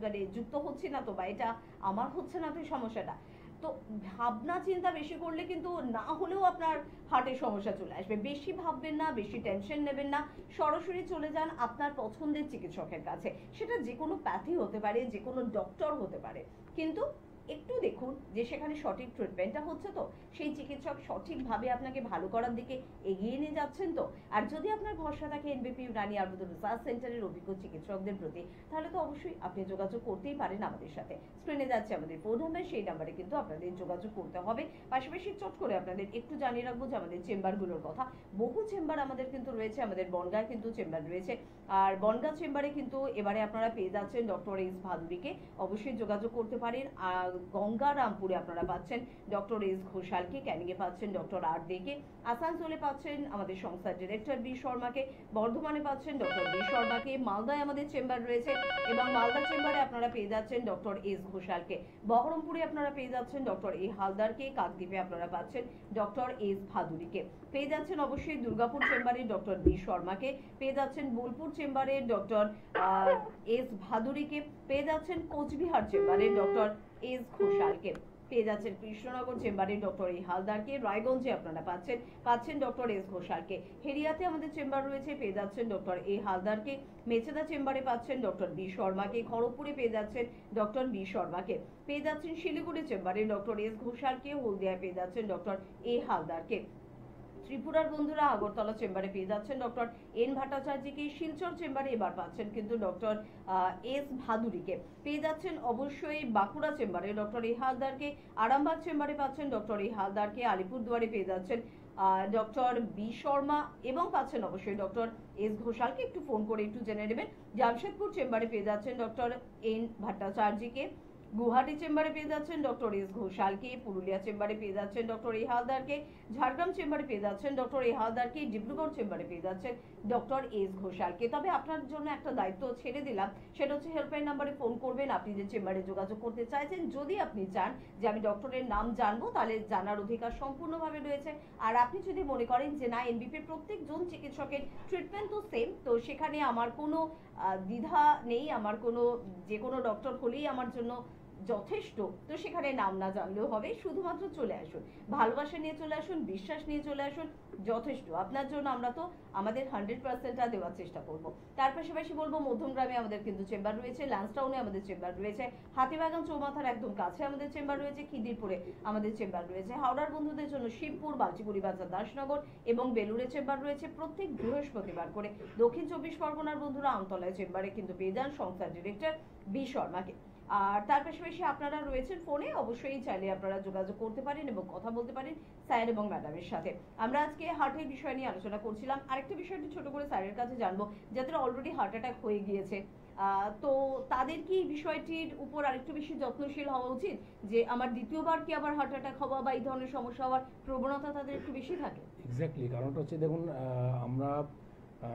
মানে যুক্ত হচ্ছি না তো, বা এটা আমার হচ্ছে না তো এই সমস্যাটা। তো ভাবনা চিন্তা বেশি করলে কিন্তু না হলেও আপনার হার্টের সমস্যা চলে আসবে। বেশি ভাববেন না, বেশি টেনশন নেবেন না, সরাসরি চলে যান আপনার পছন্দের চিকিৎসকের কাছে। সেটা যে কোনো প্যাথি হতে পারে, যে কোনো ডক্টর হতে পারে, কিন্তু একটু দেখুন যে সেখানে সঠিক ট্রিটমেন্টটা হচ্ছে তো, সেই চিকিৎসক সঠিকভাবে আপনাকে ভালো করার দিকে এগিয়ে নিয়ে যাচ্ছেন তো। আর যদি আপনার ভরসা থাকে এনবিপি ইউনানি আয়ুর্বেদ রিসার্চ সেন্টারের অভিজ্ঞ চিকিৎসকদের প্রতি, তাহলে তো অবশ্যই আপনি যোগাযোগ করতেই পারেন আমাদের সাথে। স্ক্রিনে যাচ্ছে আমাদের ফোন নাম্বার, সেই নাম্বারে কিন্তু আপনাদের যোগাযোগ করতে হবে। পাশাপাশি চট করে আপনাদের একটু জানিয়ে রাখবো যে আমাদের চেম্বারগুলোর কথা। বহু চেম্বার আমাদের কিন্তু রয়েছে, আমাদের বনগাঁয় কিন্তু চেম্বার রয়েছে, আর বনগাঁ চেম্বারে কিন্তু এবারে আপনারা পেয়ে যাচ্ছেন ডক্টর এস ভাদুরীকে, অবশ্যই যোগাযোগ করতে পারেন। আর গঙ্গারামপুরে আপনারা পাচ্ছেন ডক্টর এস ঘোষালকে, ক্যানিংয়ে পাচ্ছেন ডক্টর আর দেকে, আসানসোলে পাচ্ছেন আমাদের সংস্থার ডিরেক্টর বি শর্মাকে, বর্ধমানে পাচ্ছেন ডক্টর বি শর্মাকে, মালদায় আমাদের চেম্বার রয়েছে এবং মালদা চেম্বারে আপনারা পেয়ে যাচ্ছেন ডক্টর এস ঘোষালকে, বহরমপুরে আপনারা পেয়ে যাচ্ছেন ডক্টর এ হালদারকে, কাকদ্বীপে আপনারা পাচ্ছেন ডক্টর এস ভাদুরীকে, পেয়ে যাচ্ছেন অবশ্যই দুর্গাপুর চেম্বারে ডক্টর বি শর্মাকে, পেয়ে যাচ্ছেন বোলপুর চেম্বারে ডক্টর এস ভাদুরীকে, পেয়ে যাচ্ছেন কোচবিহার চেম্বারে ডক্টর এস ঘোষালকে, পেয়ে যাচ্ছেন কৃষ্ণনগর চেম্বারে ডক্টর এ হালদারকে, রায়গঞ্জে আপনারা পাচ্ছেন ডক্টর এস ঘোষালকে, হেরিয়াতে আমাদের চেম্বার রয়েছে, পেয়ে যাচ্ছেন ডক্টর এ হালদারকে, মেচেদা চেম্বারে পাচ্ছেন ডক্টর বি শর্মাকে, খড়গপুরে পেয়ে যাচ্ছেন ডক্টর বি শর্মাকে, পেয়ে যাচ্ছেন শিলিগুড়ি চেম্বারে ডক্টর এস ঘোষালকে, হলদিয়ায় পেয়ে যাচ্ছেন ডক্টর এ হালদারকে, ত্রিপুরার বন্ধুরা আগরতলা চেম্বারে পেয়ে যাচ্ছেন ডক্টর এন ভট্টাচার্যকে, শিলচর চেম্বারে এবার পাচ্ছেন কিন্তু ডক্টর এস ভাদুরীকে, পেয়ে যাচ্ছেন অবশ্যই বাঁকুড়া চেম্বারে ডক্টর এ হালদারকে, আরামবাগ চেম্বারে পাচ্ছেন ডক্টর এ হালদারকে, আলিপুরদুয়ারে পেয়ে যাচ্ছেন ডক্টর বি শর্মা এবং পাচ্ছেন অবশ্যই ডক্টর এস ঘোষালকে, একটু ফোন করে একটু জেনে নেবেন। জামশেদপুর চেম্বারে পেয়ে যাচ্ছেন ডক্টর এন ভট্টাচার্যকে, গুয়াহাটি চেম্বারে পেয়ে যাচ্ছেন ডক্টর এস ঘোষালকে, পুরুলিয়া চেম্বারে পেয়ে যাচ্ছেন ডক্টর এ হালদারকে, ঝাড়গ্রাম চেম্বারে পেয়ে যাচ্ছেন ডক্টর এ হালদারকে, ডিব্রুগড় চেম্বারে পেয়ে যাচ্ছেন ডক্টর এস ঘোষালকে। তবে আপনার জন্য একটা দায়িত্ব ছেড়ে দিলাম, সেটা হচ্ছে হেল্পলাইন নাম্বারে ফোন করবেন আপনি যে চেম্বারে যোগাযোগ করতে চাইছেন। যদি আপনি চান যে আমি ডক্টরের নাম জানবো, তাহলে জানার অধিকার সম্পূর্ণভাবে রয়েছে। আর আপনি যদি মনে করেন যে না, এনবিপির প্রত্যেকজন চিকিৎসকের ট্রিটমেন্ট তো সেম, তো সেখানে আমার কোনো দ্বিধা নেই, আমার কোনো যে কোনো ডক্টর হলেই আমার জন্য যথেষ্ট, তো সেখানে নাম না জানলেও হবে, শুধুমাত্র চলে আসুন, ভালোবাসা নিয়ে চলে আসুন, বিশ্বাস নিয়ে চলে আসুন, যথেষ্ট আপনার জন্য। আমরা তো আমাদের 100%টা দেওয়ার চেষ্টা করব। তার পাশাপাশি বলবো মধ্যমগ্রামে আমাদের কিন্তু চেম্বার রয়েছে, ল্যান্সটাউনে আমাদের চেম্বার রয়েছে, হাতিবাগান চৌমাথার একদম কাছে আমাদের চেম্বার রয়েছে, খিদিরপুরে আমাদের চেম্বার রয়েছে, হাওড়ার বন্ধুদের জন্য শিবপুর, বালচিপুরি বাজার, দাসনগর এবং বেলুড়ে চেম্বার রয়েছে প্রত্যেক বৃহস্পতিবার করে। দক্ষিণ 24 পরগনার বন্ধুরা আমতলায় চেম্বারে কিন্তু পেয়ে যান সংস্থার ডিরেক্টর বি শর্মাকে। আর তার পাশাপাশি আপনারা রয়েছেন ফোনে, অবশ্যই চাইলে আপনারা যোগাযোগ করতে পারেন এবং কথা বলতে পারেন স্যার এবং ম্যাডামের সাথে। আমরা আজকে হার্টের বিষয় নিয়ে আলোচনা করছিলাম, আরেকটা বিষয় একটু ছোট করে স্যারের কাছে জানবো, যাদের অলরেডি হার্ট অ্যাটাক হয়ে গিয়েছে, তো তাদের কি বিষয়টির উপর আরেকটু বেশি যত্নশীল হওয়া উচিত, যে আমার দ্বিতীয়বার কি আবার হার্ট অ্যাটাক হওয়া বা এই ধরনের সমস্যা হওয়ার প্রবণতা তাদের একটু বেশি থাকে? এক্স্যাক্টলি, কারণটা হচ্ছে দেখুন, আমরা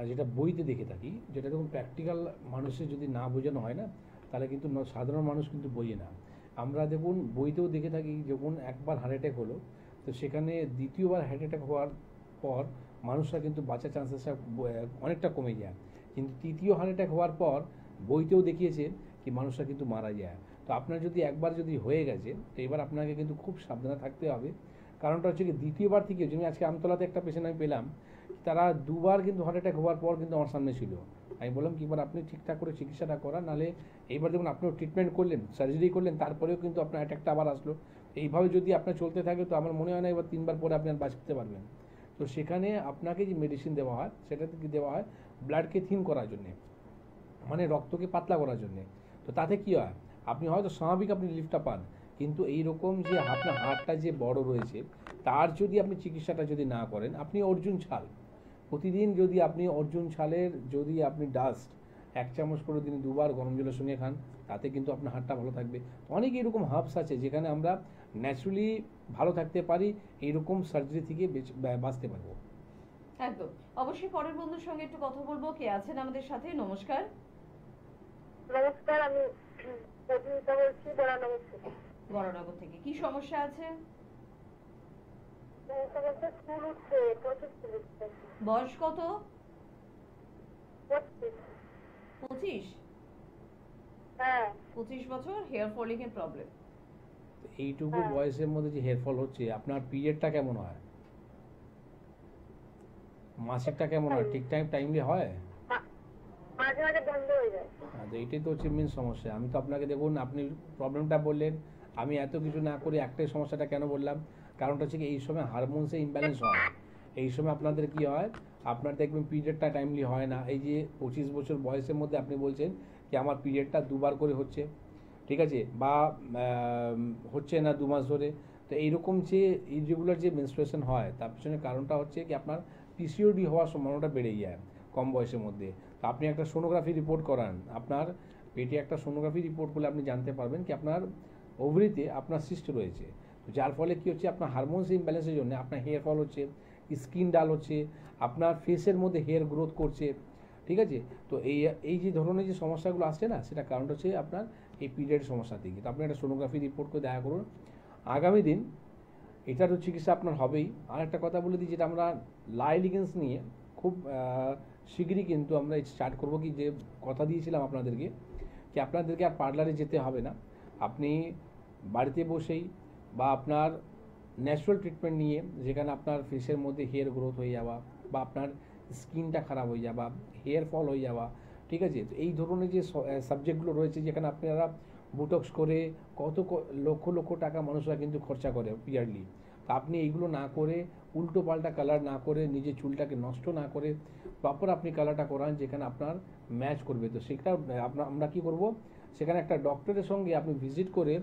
যেটা বইতে দেখে থাকি, যেটা দেখুন প্র্যাকটিক্যাল মানুষের যদি না বোঝানো হয় না, তাহলে কিন্তু সাধারণ মানুষ কিন্তু বোঝে না। আমরা দেখুন বইতেও দেখে থাকি, যখন একবার হার্ট অ্যাটাক হলো, তো সেখানে দ্বিতীয়বার হার্ট অ্যাটাক হওয়ার পর মানুষরা কিন্তু বাঁচার চান্সেসটা অনেকটা কমে যায়, কিন্তু তৃতীয় হার্ট অ্যাটাক হওয়ার পর বইতেও দেখিয়েছে কি মানুষরা কিন্তু মারা যায়। তো আপনার যদি একবার যদি হয়ে গেছে, তো এবার আপনাকে কিন্তু খুব সাবধানে থাকতে হবে। কারণটা হচ্ছে কি, দ্বিতীয়বার থেকে, যেমন আজকে আমতলাতে একটা পেশেন্ট আমি পেলাম, তারা দুবার কিন্তু হার্ট অ্যাটাক হওয়ার পর কিন্তু আমার সামনে ছিল। আমি বললাম কি, এবার আপনি ঠিকঠাক করে চিকিৎসাটা করান, নাহলে এইবার দেখুন আপনিও ট্রিটমেন্ট করলেন, সার্জারি করলেন, তারপরেও কিন্তু আপনার অ্যাটাকটা আবার আসলো। এইভাবে যদি আপনার চলতে থাকে, তো আমার মনে হয় না এবার 3বার পরে আপনি আর বাঁচতে পারবেন। তো সেখানে আপনাকে যে মেডিসিন দেওয়া হয়, সেটাতে কি দেওয়া হয়, ব্লাডকে থিন করার জন্যে, মানে রক্তকে পাতলা করার জন্যে। তো তাতে কি হয়, আপনি হয়তো স্বাভাবিক আপনি লিফটটা পান, কিন্তু এইরকম যে আপনার হাড়টা যে বড় রয়েছে, তার যদি আপনি চিকিৎসাটা যদি না করেন, আপনি অর্জুন ছাল প্রতিদিন যদি আপনি অর্জুন ছালের যদি আপনি ডাস্ট 1 চামচ করে দিনে 2বার গরম জলের সঙ্গে খান, তাতে কিন্তু আপনার হাড়টা ভালো থাকবে। অনেক এরকম হার্বস আছে যেখানে আমরা ন্যাচুরালি ভালো থাকতে পারি, এইরকম সার্জারি থেকে বাঁচতে পারবো। একদম, অবশ্যই পরের বন্ধুর সঙ্গে একটু কথা বলবো। কে আছেন আমাদের সাথে? নমস্কার। নমস্কার, আমি প্রতিনিধিতা বলছি বরানগর থেকে। বড়নগর থেকে কি সমস্যা আছে? স্কুল উঠছে, প্রচুর স্কুল উঠছে। বয়স কত? 25। 25? হ্যাঁ। 25 বছর, হেয়ার ফলিং এর প্রবলেম। এইটুকু হ্যাঁ। বয়সের মধ্যে যে হেয়ার ফল হচ্ছে, আপনার পিরিয়ডটা কেমন হয়, মাসিকটা কেমন হয়, ঠিক টাইমলি হয়? মাঝে মাঝে বন্ধ হয়ে যায়। তো এইটাই তো হচ্ছে মেন সমস্যা। আমি তো আপনাকে দেখুন, আপনি প্রবলেমটা বললেন, আমি এত কিছু না করে একটাই সমস্যাটা কেন বললাম, কারণটা হচ্ছে কি, এই সময় হারমোনসে ইমব্যালেন্স হয়। এই সময় আপনাদের কি হয়, আপনার দেখবেন পিরিয়ডটা টাইমলি হয় না। এই যে 25 বছর বয়সের মধ্যে আপনি বলছেন কি আমার পিরিয়ডটা 2বার করে হচ্ছে, ঠিক আছে, বা হচ্ছে না 2 মাস ধরে। তো এইরকম যে ইরেগুলার যে মেনস্ট্রুয়েশন হয়, তার পিছনে কারণটা হচ্ছে কি আপনার পিসিওডি হওয়ার সম্ভাবনাটা বেড়ে যায় কম বয়সের মধ্যে। তো আপনি একটা সোনোগ্রাফি রিপোর্ট করান, আপনার পেটে একটা সোনোগ্রাফি রিপোর্ট করলে আপনি জানতে পারবেন কি আপনার ওভারিতে আপনার সিস্ট রয়েছে। তো যার ফলে কি হচ্ছে, আপনার হারমোনস ইমব্যালেন্সের জন্য আপনার হেয়ার ফল হচ্ছে, স্কিন ডাল হচ্ছে, আপনার ফেসের মধ্যে হেয়ার গ্রোথ করছে, ঠিক আছে। তো এই যে ধরনের যে সমস্যাগুলো আসছে না, সেটা কারণটা হচ্ছে আপনার এই পিরিয়ডের সমস্যা থেকে। তো আপনি একটা সোনোগ্রাফি রিপোর্ট করে দেখা করুন, আগামী দিন এটারও চিকিৎসা আপনার হবেই। আর একটা কথা বলে দিই, যেটা আমরা লাইলিগেন্স নিয়ে খুব শীঘ্রই কিন্তু আমরা স্টার্ট করবো, কি যে কথা দিয়েছিলাম আপনাদেরকে, কি আপনাদেরকে আর পার্লারে যেতে হবে না, আপনি বাড়িতে বসেই বা আপনার ন্যাচারাল ট্রিটমেন্ট নিয়ে, যেখানে আপনার ফেসের মধ্যে হেয়ার গ্রোথ হয়ে যাওয়া বা আপনার স্কিনটা খারাপ হয়ে যাওয়া, হেয়ার ফল হয়ে যাওয়া, ঠিক আছে। তো এই ধরনের যে সাবজেক্টগুলো রয়েছে, যেখানে আপনারা বুটক্স করে কত লক্ষ লক্ষ টাকা মানুষরা কিন্তু খরচা করে ইয়ারলি। তা আপনি এইগুলো না করে, উল্টো পাল্টা কালার না করে, নিজের চুলটাকে নষ্ট না করে প্রপার আপনি কালারটা করান যেখানে আপনার ম্যাচ করবে। তো সেটা আমরা কি করব, সেখানে একটা ডক্টরের সঙ্গে আপনি ভিজিট করে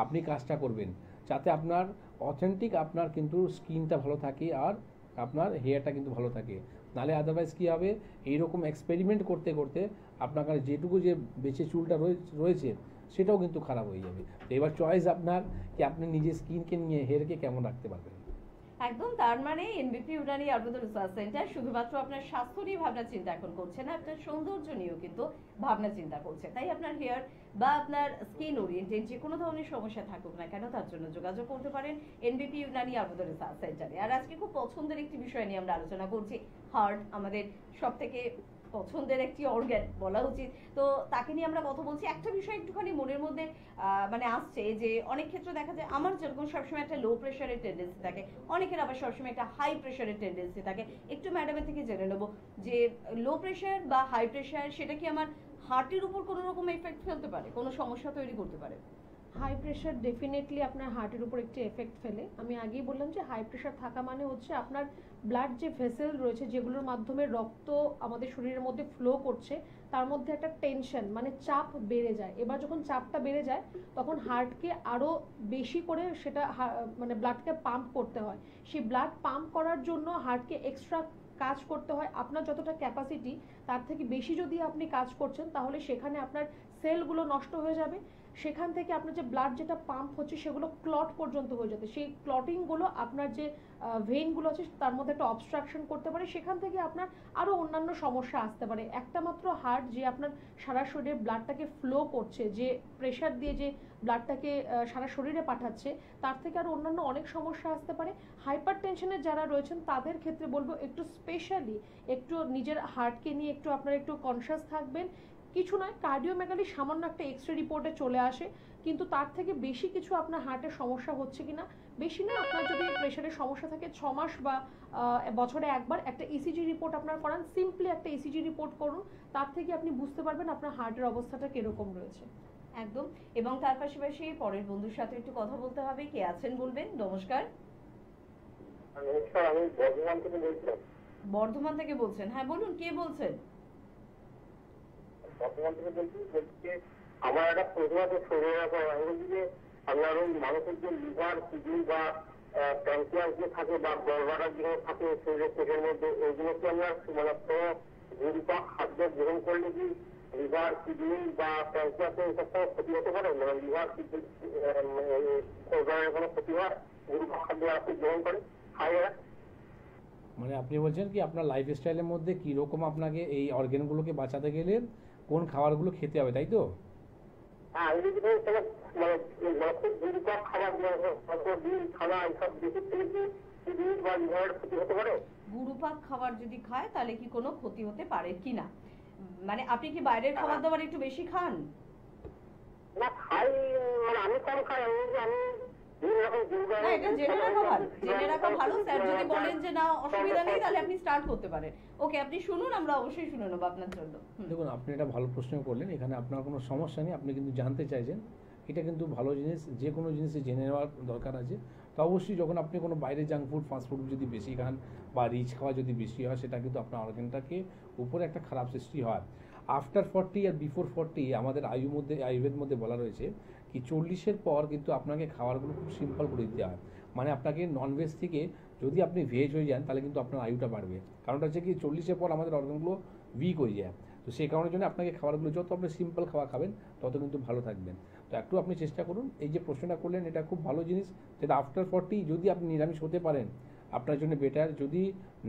আপনি কাজটা করবেন, যাতে আপনার অথেন্টিক আপনার কিন্তু স্কিনটা ভালো থাকে আর আপনার হেয়ারটা কিন্তু ভালো থাকে। নাহলে আদারওয়াইজ কী হবে, এইরকম এক্সপেরিমেন্ট করতে করতে আপনার কাছে যেটুকু যে বেঁচে চুলটা রয়েছে সেটাও কিন্তু খারাপ হয়ে যাবে। তো এবার চয়েস আপনার, কি আপনি নিজের স্কিনকে নিয়ে হেয়ারকে কেমন রাখতে পারবেন। একদম, তার মানে এনবিপি ইউনানি আয়ুর্বেদ রিসার্চ সেন্টার শুধুমাত্র আপনার স্বাস্থ্য নিয়ে ভাবনা চিন্তা এখন করছে না, আপনার সৌন্দর্য নিয়েও কিন্তু ভাবনা চিন্তা করছে। তাই আপনার হেয়ার বা আপনার স্কিন ওরিয়েন্টেড যে কোনো ধরনের সমস্যা থাকুক না কেন, তার জন্য যোগাযোগ করতে পারেন এনবিপি ইউনানি আয়ুর্বেদ রিসার্চ সেন্টারে। আর আজকে খুব পছন্দের একটি বিষয় নিয়ে আমরা আলোচনা করছি, হার্ট, আমাদের সব থেকে পছন্দের একটি অর্গ্যান বলা উচিত। তো তাকে নিয়ে আমরা কথা বলছি। একটা বিষয় একটুখানি মনের মধ্যে মানে আসছে যে অনেক ক্ষেত্রে দেখা যায় আমার যেরকম সবসময় একটা লো প্রেশারের টেন্ডেন্সি থাকে, অনেকের আবার সবসময় একটা হাই প্রেশারের টেন্ডেন্সি থাকে। একটু ম্যাডামের থেকে জেনে নেবো যে লো প্রেশার বা হাই প্রেশার সেটা কি আমার হার্টের উপর কোনো রকম এফেক্ট ফেলতে পারে, কোনো সমস্যা তৈরি করতে পারে? হাই প্রেশার ডেফিনেটলি আপনার হার্টের উপর একটি এফেক্ট ফেলে। আমি আগেই বললাম যে হাই প্রেশার থাকা মানে হচ্ছে আপনার ব্লাড যে ভেসেল রয়েছে যেগুলোর মাধ্যমে রক্ত আমাদের শরীরের মধ্যে ফ্লো করছে তার মধ্যে একটা টেনশন মানে চাপ বেড়ে যায়। এবার যখন চাপটা বেড়ে যায় তখন হার্টকে আরও বেশি করে সেটা মানে ব্লাডকে পাম্প করতে হয়। সেই ব্লাড পাম্প করার জন্য হার্টকে এক্সট্রা কাজ করতে হয়। আপনার যতটা ক্যাপাসিটি তার থেকে বেশি যদি আপনি কাজ করছেন তাহলে সেখানে আপনার সেলগুলো নষ্ট হয়ে যাবে। সেখান থেকে আপনার যে ব্লাড যেটা পাম্প হচ্ছে সেগুলো ক্লট পর্যন্ত হয়ে যাবে। সেই ক্লটিংগুলো আপনার যে ভেইনগুলো আছে তার মধ্যে একটা অবস্ট্রাকশন করতে পারে। সেখান থেকে আপনার আরও অন্যান্য সমস্যা আসতে পারে। একটা মাত্র হার্ট যে আপনার সারা শরীরে ব্লাডটাকে ফ্লো করছে, যে প্রেশার দিয়ে যে ব্লাডটাকে সারা শরীরে পাঠাচ্ছে, তার থেকে আরও অন্যান্য অনেক সমস্যা আসতে পারে। হাইপার টেনশনের যারা রয়েছেন তাদের ক্ষেত্রে বলবো একটু স্পেশালি একটু নিজের হার্টকে নিয়ে একটু আপনারা একটু কনসিয়াস থাকবেন। কিছু নয়, কার্ডিওমেগালি সামান্য একটা এক্সরে রিপোর্টে চলে আসে, কিন্তু তার থেকে বেশি কিছু আপনার হার্টের সমস্যা হচ্ছে কিনা বেশি না। আপনার যদি প্রেশারের সমস্যা থাকে 6 মাস বা বছরে একবার একটা ইসিজি রিপোর্ট আপনার করান। সিম্পলি একটা ইসিজি রিপোর্ট করুন, তার থেকে আপনি বুঝতে পারবেন আপনার হার্টের অবস্থাটা কিরকম রয়েছে। একদম। এবং তার পাশাপাশি পরের বন্ধুর সাথে একটু কথা বলতে হবে। কে আছেন বলবেন? নমস্কার। নমস্কার, আমি বর্ধমান থেকে বলছিলাম। বর্ধমান থেকে বলছেন? হ্যাঁ বলুন, কে বলছেন? বর্ধমান থেকে বলছি যে আমার একটা প্রশ্ন আছে শরীরের ব্যাপারে। আমি বলছি যে আপনার ওই মানুষের যে লিভার, কিডনি বা প্যানক্রিয়াস যে থাকে বা গলব্লাডার যেগুলো থাকে শরীরের পেটের মধ্যে, ওইগুলো কি আমরা মানে কোনো গুরুপাক খাদ্য গ্রহণ করলে কি লিভার, কিডনি বা প্যানক্রিয়াসে এইসব কোনো ক্ষতি হতে পারে? মানে লিভার, কিডনি অর্গানের কোনো ক্ষতি হয় গুরুপাক খাদ্য আপনি গ্রহণ করেন খাইয়ে? মানে আপনি বলছেন কি আপনার লাইফস্টাইলের মধ্যে কি রকম আপনাকে এই অর্গানগুলোকে বাঁচাতে গেলে কোন খাবারগুলো খেতে হবে, তাই তো? হ্যাঁ, আমি যদি মানে খুব গুরুপাক খাবার ডিম খাওয়া এইসব বেশি থেকে কি কিডনি বা লিভারের ক্ষতি হতে পারে? গুরুপাক খাবার যদি খায় তাহলে কি কোনো ক্ষতি হতে পারে কিনা, মানে আপনি কি বাইরের খাবার দাবার একটু বেশি খান? না খাই, মানে আমি কম খাই। আমি না, এটা জেনে রাখা ভালো, জেনে রাখা ভালো। স্যার যদি বলেন যে না অসুবিধা নেই তাহলে আপনি স্টার্ট করতে পারেন। ওকে, আপনি শুনুন, আমরা অবশ্যই শুনে নেবো আপনার জন্য। দেখুন, আপনি এটা ভালো প্রশ্ন করলেন। এখানে আপনার কোনো সমস্যা নেই, আপনি কিন্তু জানতে চাইছেন, এটা কিন্তু ভালো জিনিস। যে কোনো জিনিসে জেনে নেওয়ার দরকার আছে। তো অবশ্যই যখন আপনি কোনো বাইরে জাঙ্ক ফুড, ফাস্ট ফুড যদি বেশি খান বা রিচ খাওয়া যদি বেশি হয়, সেটা কিন্তু আপনার অর্গানটাকে উপরে একটা খারাপ সৃষ্টি হয়। আফটার 40 আর বিফোর 40 আমাদের আয়ুর্বেদ মধ্যে বলা রয়েছে কি 40-এর পর কিন্তু আপনাকে খাবারগুলো খুব সিম্পল করে দিতে হয়। মানে আপনাকে ননভেজ থেকে যদি আপনি ভেজ হয়ে যান তাহলে কিন্তু আপনার আয়ুটা বাড়বে। কারণটা হচ্ছে কি 40-এর পর আমাদের অর্গানগুলো উইক হয়ে যায়। তো সেই কারণের জন্য আপনাকে খাবারগুলো যত আপনি সিম্পল খাবার খাবেন তত কিন্তু ভালো থাকবেন। তো একটু আপনি চেষ্টা করুন। এই যে প্রশ্নটা করলেন এটা খুব ভালো জিনিস, যেটা আফটার 40 যদি আপনি নিরামিষ হতে পারেন আপনার জন্য বেটার। যদি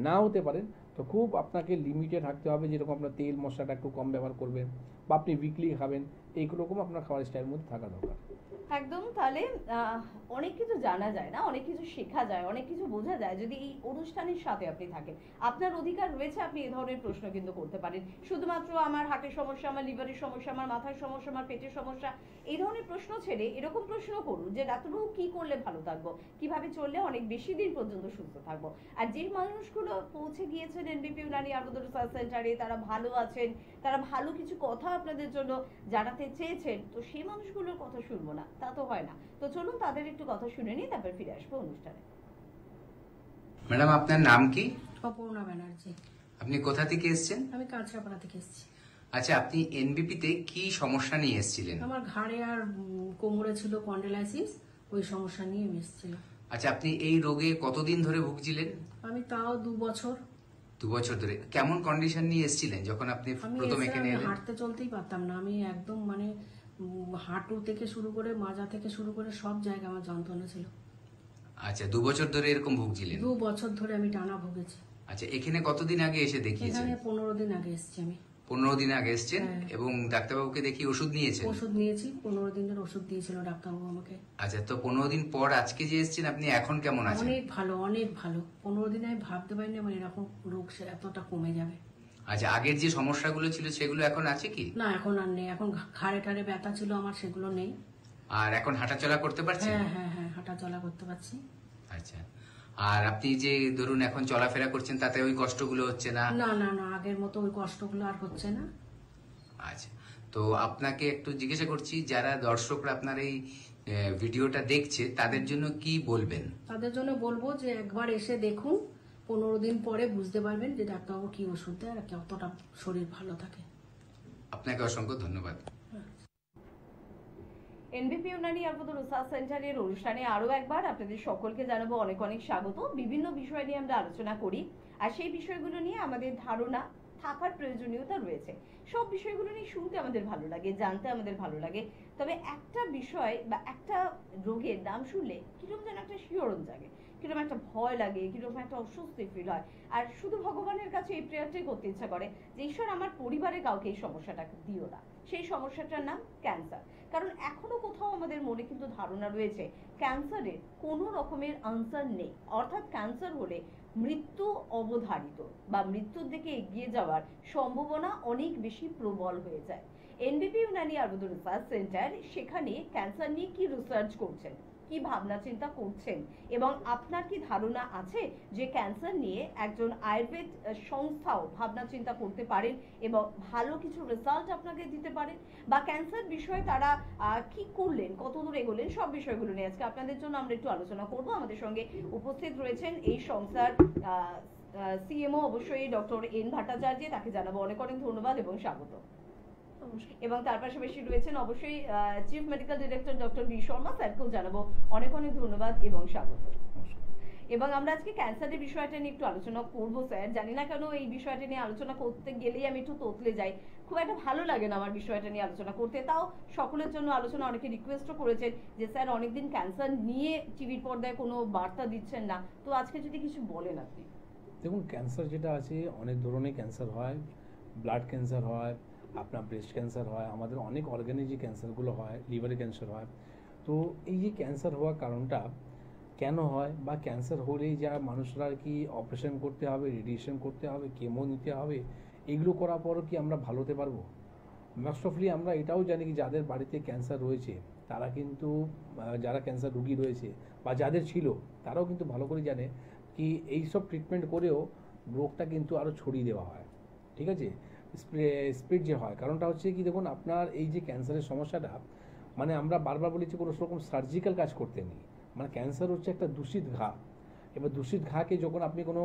না হতে পারেন তো খুব আপনাকে লিমিটে থাকতে হবে, যেরকম আপনার তেল মশলাটা একটু কম ব্যবহার করবেন বা আপনি উইকলি খাবেন, এইরকম আপনার খাবার স্টাইলের মধ্যে থাকা দরকার। একদম। তাহলে অনেক কিছু জানা যায় না, অনেক কিছু শেখা যায়, অনেক কিছু বোঝা যায় যদি এই অনুষ্ঠানের সাথে আপনি থাকেন। আপনার অধিকার রয়েছে, আপনি এই ধরনের প্রশ্ন কিন্তু করতে পারেন। শুধুমাত্র আমার হার্টের সমস্যা, আমার লিভারের সমস্যা, আমার মাথার সমস্যা, আমার পেটের সমস্যা, এই ধরনের প্রশ্ন ছেড়ে এরকম প্রশ্ন করুন যে ডাক্তারবাবু কি করলে ভালো থাকবো, কিভাবে চললে অনেক বেশি দিন পর্যন্ত সুস্থ থাকবো। আর যে মানুষগুলো পৌঁছে গিয়েছেন এনবিপি ইউনানি আয়ুর্বেদ রিসার্চ সেন্টারে, তারা ভালো আছেন, তারা ভালো কিছু কথা আপনাদের জন্য জানাতে চেয়েছেন, তো সেই মানুষগুলোর কথা শুনবো না তা তো হয় না। তো চলুন তাদের একটু কথা শুনে নিই, তারপর ফিরে আসবো অনুষ্ঠানে। ম্যাডাম, আপনার নাম কি? অপর্ণা ব্যানার্জি। আপনি কোথা থেকে এসেছেন? আমি কাঁচরাপাড়া থেকে এসেছি। আচ্ছা, আপনি এনবিপিতে কি সমস্যা নিয়ে এসেছিলেন? আমার ঘাড়ে আর কোমরে ছিল কন্ডাইলাইসিস, ওই সমস্যা নিয়ে আমি এসেছিলাম। আচ্ছা, আপনি এই রোগে কতদিন ধরে ভুগছিলেন? আমি তাও 2 বছর। 2 বছর ধরে। কেমন কন্ডিশন নিয়ে এসেছিলেন যখন আপনি প্রথম এখানে এলেন? হাঁটতে চলতেই পারতাম না। আমি একদম মানে হাঁটু থেকে শুরু করে মাজা থেকে শুরু করে সব জায়গায় আমার যন্ত্রণা ছিল। আচ্ছা, 2 বছর ধরে এরকম ভুগছিলেন? 2 বছর ধরে আমি টানা ভুগেছি। আচ্ছা, এখানে কতদিন আগে এসে দেখিয়েছেন? এখানে 15 দিন আগে এসেছি আমি। 15 দিন আগে এসেছেন? হ্যাঁ। এবং ডাক্তারবাবুকে দেখিয়ে ওষুধ নিয়েছেন? ওষুধ নিয়েছি, 15 দিনের ওষুধ দিয়েছিল ডাক্তারবাবু আমাকে। আচ্ছা, তো 15 দিন পর আজকে যে এসেছেন আপনি এখন কেমন আছেন? অনেক ভালো, অনেক ভালো। 15 দিনে আমি ভাবতে পারিনি আমার এরকম রোগ এতটা কমে যাবে। আচ্ছা, আগের যে সমস্যাগুলো ছিল সেগুলো এখন আছে কি? না, এখন আর নেই। এখন ঘাড়ে টাড়ে ব্যথা ছিল আমার, সেগুলো নেই। আর এখন হাঁটাচলা করতে পারছেন? হ্যাঁ হ্যাঁ হ্যাঁ, হাঁটা চলা করতে পারছি। আচ্ছা, আর আপনি যে ধরুন এখন চলাফেরা করছেন তাতে ওই কষ্টগুলো হচ্ছে না? না না না, আগের মতো ওই কষ্টগুলো আর হচ্ছে না। আচ্ছা, তো আপনাকে একটু জিজ্ঞাসা করছি, যারা দর্শকরা আপনার এই ভিডিওটা দেখছে তাদের জন্য কি বলবেন? তাদের জন্য বলবো যে একবার এসে দেখুন, 15 দিন পরে বুঝতে পারবেন যে ডাক্তারবাবু কি ওষুধ দেয় আর কতটা শরীর ভালো থাকে। আপনাকে অসংখ্য ধন্যবাদ। এনবিপি ইউনানি আয়ুর্বেদ রিসার্চ সেন্টারের অনুষ্ঠানে আরো একবার আপনাদের সকলকে জানাবো অনেক অনেক স্বাগত। বিভিন্ন বিষয় নিয়ে আমরা আলোচনা করি, আর সেই বিষয়গুলো নিয়ে আমাদের ধারণা থাকার প্রয়োজনীয়তা রয়েছে। সব বিষয়গুলো নিয়ে শুনতে আমাদের ভালো লাগে, জানতে আমাদের ভালো লাগে, তবে একটা বিষয় বা একটা রোগের নাম শুনলে কিরকম যেন একটা শিহরণ জাগে, কিরকম একটা ভয় লাগে, কিরকম একটা অস্বস্তি ফিল হয়। আর শুধু ভগবানের কাছে এই প্রেয়ারটাই করতে ইচ্ছা করে যে ঈশ্বর আমার পরিবারে কাউকে এই সমস্যাটা দিও না। সেই সমস্যাটার নাম ক্যান্সার। কারণ এখনো কোথাও আমাদের মনে কিন্তু ধারণা রয়েছে ক্যান্সারের কোনো রকমের আনসার নেই, অর্থাৎ ক্যান্সার হলে মৃত্যু অবধারিত বা মৃত্যুর দিকে এগিয়ে যাওয়ার সম্ভাবনা অনেক বেশি প্রবল হয়ে যায়। এনবিপি ইউনানি আয়ুর্বেদ রিসার্চ সেন্টার সেখানে ক্যান্সার নিয়ে কি রিসার্চ করছেন, কি ভাবনা চিন্তা করছেন, এবং আপনার কি ধারণা আছে যে ক্যান্সার নিয়ে একজন আয়ুর্বেদ সংস্থাও ভাবনা চিন্তা করতে পারেন এবং ভালো কিছু রেজাল্ট আপনাকে দিতে পারেন, বা ক্যান্সার বিষয়ে তারা কি করলেন, কত দূর এগোলেন, সব বিষয়গুলো নিয়ে আজকে আপনাদের জন্য আমরা একটু আলোচনা করব। আমাদের সঙ্গে উপস্থিত রয়েছেন এই সংস্থার সিএমও অবশ্যই ডক্টর এন ভট্টাচার্য, তাকে জানাবো অনেক অনেক ধন্যবাদ এবং স্বাগত। এবং তার পাশাপাশি রয়েছেন অবশ্যই chief medical director doctor B Sharma, স্যারকেও জানাবো অনেক অনেক ধন্যবাদ এবং স্বাগত। এবং আমরা আজকে ক্যান্সারের বিষয়টা নিয়ে একটু আলোচনা করবো স্যার। জানি না কেন এই বিষয়টা নিয়ে আলোচনা করতে গেলেই আমি একটু তোতলে যাই, খুব একটা ভালো লাগে না আমার বিষয়টা নিয়ে আলোচনা করতে। তাও সকলের জন্য আলোচনা, অনেকে রিকোয়েস্টও করেছেন যে স্যার অনেকদিন ক্যান্সার নিয়ে টিভির পর্দায় কোনো বার্তা দিচ্ছেন না, তো আজকে যদি কিছু বলেন আপনি। দেখুন, ক্যান্সার যেটা আছে অনেক ধরনের ক্যান্সার হয়, ব্লাড ক্যান্সার হয়, আপনার ব্রেস্ট ক্যান্সার হয়, আমাদের অনেক অর্গানে যে ক্যান্সারগুলো হয়, লিভারে ক্যান্সার হয়। তো এই যে ক্যান্সার হওয়ার কারণটা কেন হয়, বা ক্যান্সার হলেই যা মানুষরা কি অপারেশন করতে হবে, রেডিয়েশন করতে হবে, কেমো নিতে হবে, এগুলো করার পরও কি আমরা ভালো হতে পারবো? মোস্ট অফলি আমরা এটাও জানি কি যাদের বাড়িতে ক্যান্সার রয়েছে তারা কিন্তু, যারা ক্যান্সার রুগী রয়েছে বা যাদের ছিল তারাও কিন্তু ভালো করে জানে কি এইসব ট্রিটমেন্ট করেও রোগটা কিন্তু আরও ছড়িয়ে দেওয়া হয়। ঠিক আছে, স্প্রেড যে হয়, কারণটা হচ্ছে কি দেখুন, আপনার এই যে ক্যান্সারের সমস্যাটা, মানে আমরা বারবার বলেছি কোনো রকম সার্জিক্যাল কাজ করতে নেই। মানে ক্যান্সার হচ্ছে একটা দূষিত ঘা। এবার দূষিত ঘাকে যখন আপনি কোনো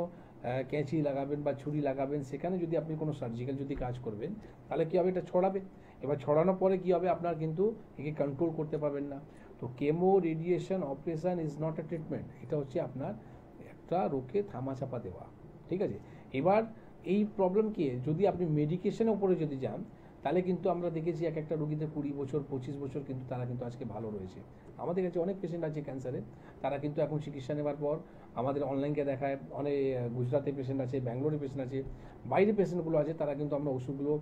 ক্যাঁচি লাগাবেন বা ছুরি লাগাবেন, সেখানে যদি আপনি কোনো সার্জিক্যাল যদি কাজ করবেন তাহলে কী হবে, এটা ছড়াবে। এবার ছড়ানোর পরে কী হবে, আপনার কিন্তু একে কন্ট্রোল করতে পারবেন না। তো chemo, radiation, operation is not a treatment, এটা হচ্ছে আপনার একটা রোগকে থামাচাপা দেওয়া। ঠিক আছে, এবার এই প্রবলেমকে যদি আপনি মেডিকেশনের উপরে যদি যান তাহলে কিন্তু আমরা দেখেছি এক একটা রোগীদের 20 বছর 25 বছর কিন্তু তারা কিন্তু আজকে ভালো রয়েছে। আমাদের কাছে অনেক পেশেন্ট আছে ক্যান্সারে, তারা কিন্তু এখন চিকিৎসা নেওয়ার পর আমাদের অনলাইনকে দেখায়, অনেক গুজরাটে পেশেন্ট আছে, ব্যাঙ্গালোরে পেশেন্ট আছে, বাইরে পেশেন্টগুলো আছে, তারা কিন্তু আমরা ওষুধগুলো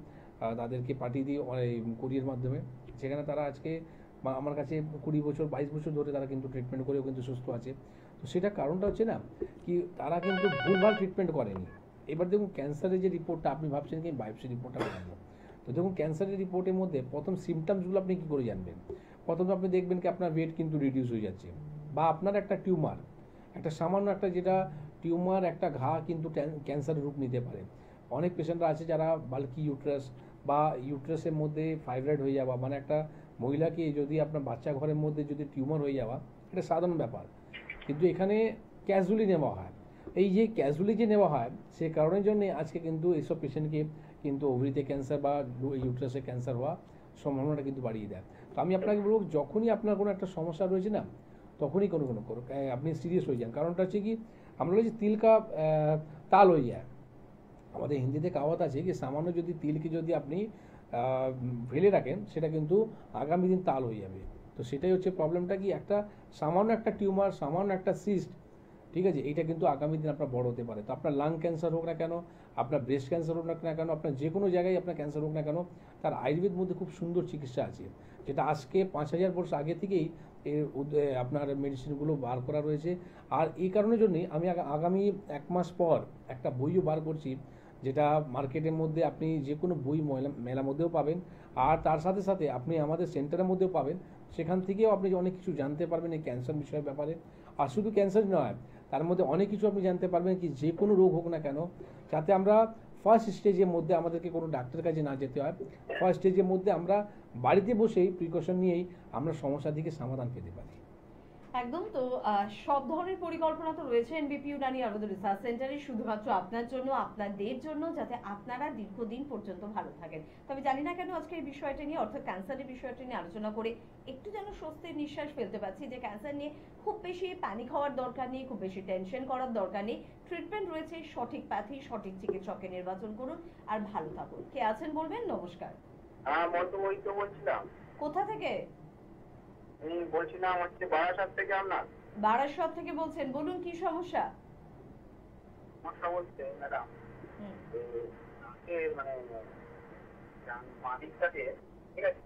তাদেরকে পাঠিয়ে দিই কোরিয়ার মাধ্যমে, সেখানে তারা আজকে আমার কাছে 20 বছর 22 বছর ধরে তারা কিন্তু ট্রিটমেন্ট করেও কিন্তু সুস্থ আছে। তো সেটা কারণটা হচ্ছে না কি, তারা কিন্তু ভুলভাল ট্রিটমেন্ট করেনি। এবার দেখুন ক্যান্সারের যে রিপোর্টটা আপনি ভাবছেন কি বায়োপসি রিপোর্টটা বানাবো, তো দেখুন ক্যান্সারের রিপোর্টের মধ্যে প্রথম সিমটমসগুলো আপনি কী করে জানবেন? প্রথমে আপনি দেখবেন কি আপনার ওয়েট কিন্তু রিডিউস হয়ে যাচ্ছে, বা আপনার একটা টিউমার, একটা সামান্য একটা যেটা টিউমার, একটা ঘা কিন্তু ক্যান্সারের রূপ নিতে পারে। অনেক পেশেন্টরা আছে যারা বাল্কি ইউট্রাস বা ইউট্রাসের মধ্যে ফাইব্রয়েড হয়ে যাওয়া, মানে একটা মহিলাকে যদি আপনার বাচ্চা ঘরের মধ্যে যদি টিউমার হয়ে যাওয়া, এটা সাধারণ ব্যাপার, কিন্তু এখানে ক্যাজুয়ালি নেওয়া হয়। এই যে ক্যাজুয়ালি যে নেওয়া হয় সে কারণের জন্যে আজকে কিন্তু এইসব পেশেন্টকে কিন্তু ওভারিতে ক্যান্সার বা ইউট্রাসে ক্যান্সার হওয়া সম্ভাবনাটা কিন্তু বাড়িয়ে দেয়। তো আমি আপনাকে বলব, যখনই আপনার কোনো একটা সমস্যা রয়েছে না, তখনই কোনো আপনি সিরিয়াস হয়ে যান। কারণটা হচ্ছে কি, আমরা বলছি তিল কা তাল হয়ে যায়। আমাদের হিন্দিতে কাহাওয়াত আছে কি, সামান্য যদি তিলকে যদি আপনি ফেলে রাখেন সেটা কিন্তু আগামী দিন তাল হয়ে যাবে। তো সেটাই হচ্ছে প্রবলেমটা কি, একটা সামান্য একটা টিউমার, সামান্য একটা সিস্ট, ঠিক আছে, এইটা কিন্তু আগামী দিন আপনার বড় হতে পারে। তো আপনার লাং ক্যান্সার হোক না কেন, আপনার ব্রেস্ট ক্যান্সার হোক না কেন, আপনার যে কোনো জায়গায় আপনার ক্যান্সার হোক না কেন, তার আয়ুর্বেদ মধ্যে খুব সুন্দর চিকিৎসা আছে, যেটা আজকে 5000 বছর আগে থেকেই আপনার মেডিসিনগুলো বার করা রয়েছে। আর এই কারণের জন্যই আমি আগামী 1 মাস পর একটা বইও বার করছি, যেটা মার্কেটের মধ্যে আপনি যে কোনো বই মেলার মধ্যেও পাবেন, আর তার সাথে সাথে আপনি আমাদের সেন্টারের মধ্যেও পাবেন। সেখান থেকেও আপনি অনেক কিছু জানতে পারবেন এই ক্যান্সার বিষয়ের ব্যাপারে। আর শুধু ক্যান্সার নয়, তার মধ্যে অনেক কিছু আপনি জানতে পারবেন কি যে কোনো রোগ হোক না কেন, যাতে আমরা ফার্স্ট স্টেজের মধ্যে আমাদেরকে কোনো ডাক্তারের কাছে না যেতে হয়, ফার্স্ট স্টেজের মধ্যে আমরা বাড়িতে বসেই প্রিকশন নিয়েই আমরা সমস্যা থেকে সমাধান পেতে পারি। একদম। তো সব ধরনের পরিকল্পনা তো রয়েছে এনবিপি ইউনানি আয়ুর্বেদ রিসার্চ সেন্টারে, শুধুমাত্র আপনার জন্য, আপনাদের জন্য, যাতে আপনারা দীর্ঘদিন পর্যন্ত ভালো থাকেন। তবে জানি না কেন আজকে এই বিষয়টা নিয়ে, অর্থাৎ ক্যান্সারের বিষয়টা নিয়ে আলোচনা করে একটু যেন স্বস্তির নিঃশ্বাস ফেলতে পারছি, যে ক্যান্সার নিয়ে খুব বেশি প্যানিক হওয়ার দরকার নেই, খুব বেশি টেনশন করার দরকার নেই। ট্রিটমেন্ট রয়েছে, সঠিক প্যাথি, সঠিক চিকিৎসককে নির্বাচন করুন আর ভালো থাকুন। কে আছেন বলবেন? নমস্কার। বলছিলাম। কোথা থেকে? বলছিলাম হচ্ছে বারাসাত থেকে। আপনার বারাসাত থেকে বলছেন, বলুন কি সমস্যা? সমস্যা বলতে ম্যাডাম মানে মালিকটাকে ঠিক আছে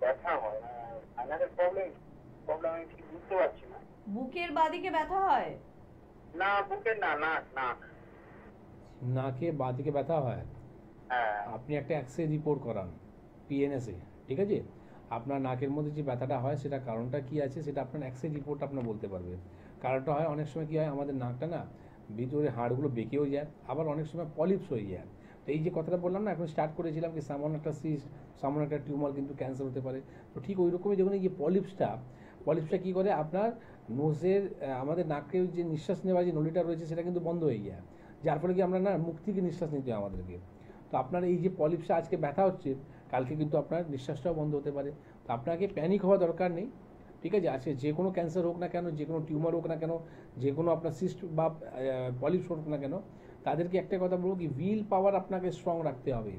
ব্যথা হয়, ফাইনালের প্রবলেম আমি ঠিক বুঝতে পারছি না। বুকের বাদিকে ব্যথা হয়? না বুকের না, নাক নাক নাকে বাদিকে ব্যথা হয়? হ্যাঁ। আপনি একটা এক্সরে রিপোর্ট করান পিএনএসে, ঠিক আছে? আপনার নাকের মধ্যে যে ব্যথাটা হয় সেটা কারণটা কি আছে সেটা আপনার এক্সরে রিপোর্ট আপনার বলতে পারবে। কারণটা হয় অনেক সময় কি হয়, আমাদের নাকটা না ভিতরে হাড়গুলো বেঁকেও যায়, আবার অনেক সময় পলিপস হয়ে যায়। তো এই যে কথাটা বললাম না, এখন স্টার্ট করেছিলাম কি সামান্য একটা সিস্ট, সামান্য একটা টিউমার কিন্তু ক্যান্সার হতে পারে। তো ঠিক ওই রকমই যখন এই যে পলিপসটা কী করে, আপনার নোজের আমাদের নাকের যে নিঃশ্বাস নেওয়ার যে নলিটা রয়েছে সেটা কিন্তু বন্ধ হয়ে যায়, যার ফলে কি আমরা না মুখ থেকে নিঃশ্বাস নিতে হয় আমাদেরকে। তো আপনার এই যে পলিপসটা আজকে ব্যথা হচ্ছে, কালকে কিন্তু আপনার নিঃশ্বাসটাও বন্ধ হতে পারে। তো আপনাকে প্যানিক হওয়া দরকার নেই, ঠিক আছে? আজকে যে কোনো ক্যান্সার হোক না কেন, যে কোনো টিউমার হোক না কেন, যে কোনো আপনার সিস্ট বা পলিপস হোক না কেন, তাদেরকে একটা কথা বলবো কি উইল পাওয়ার আপনাকে স্ট্রং রাখতে হবে।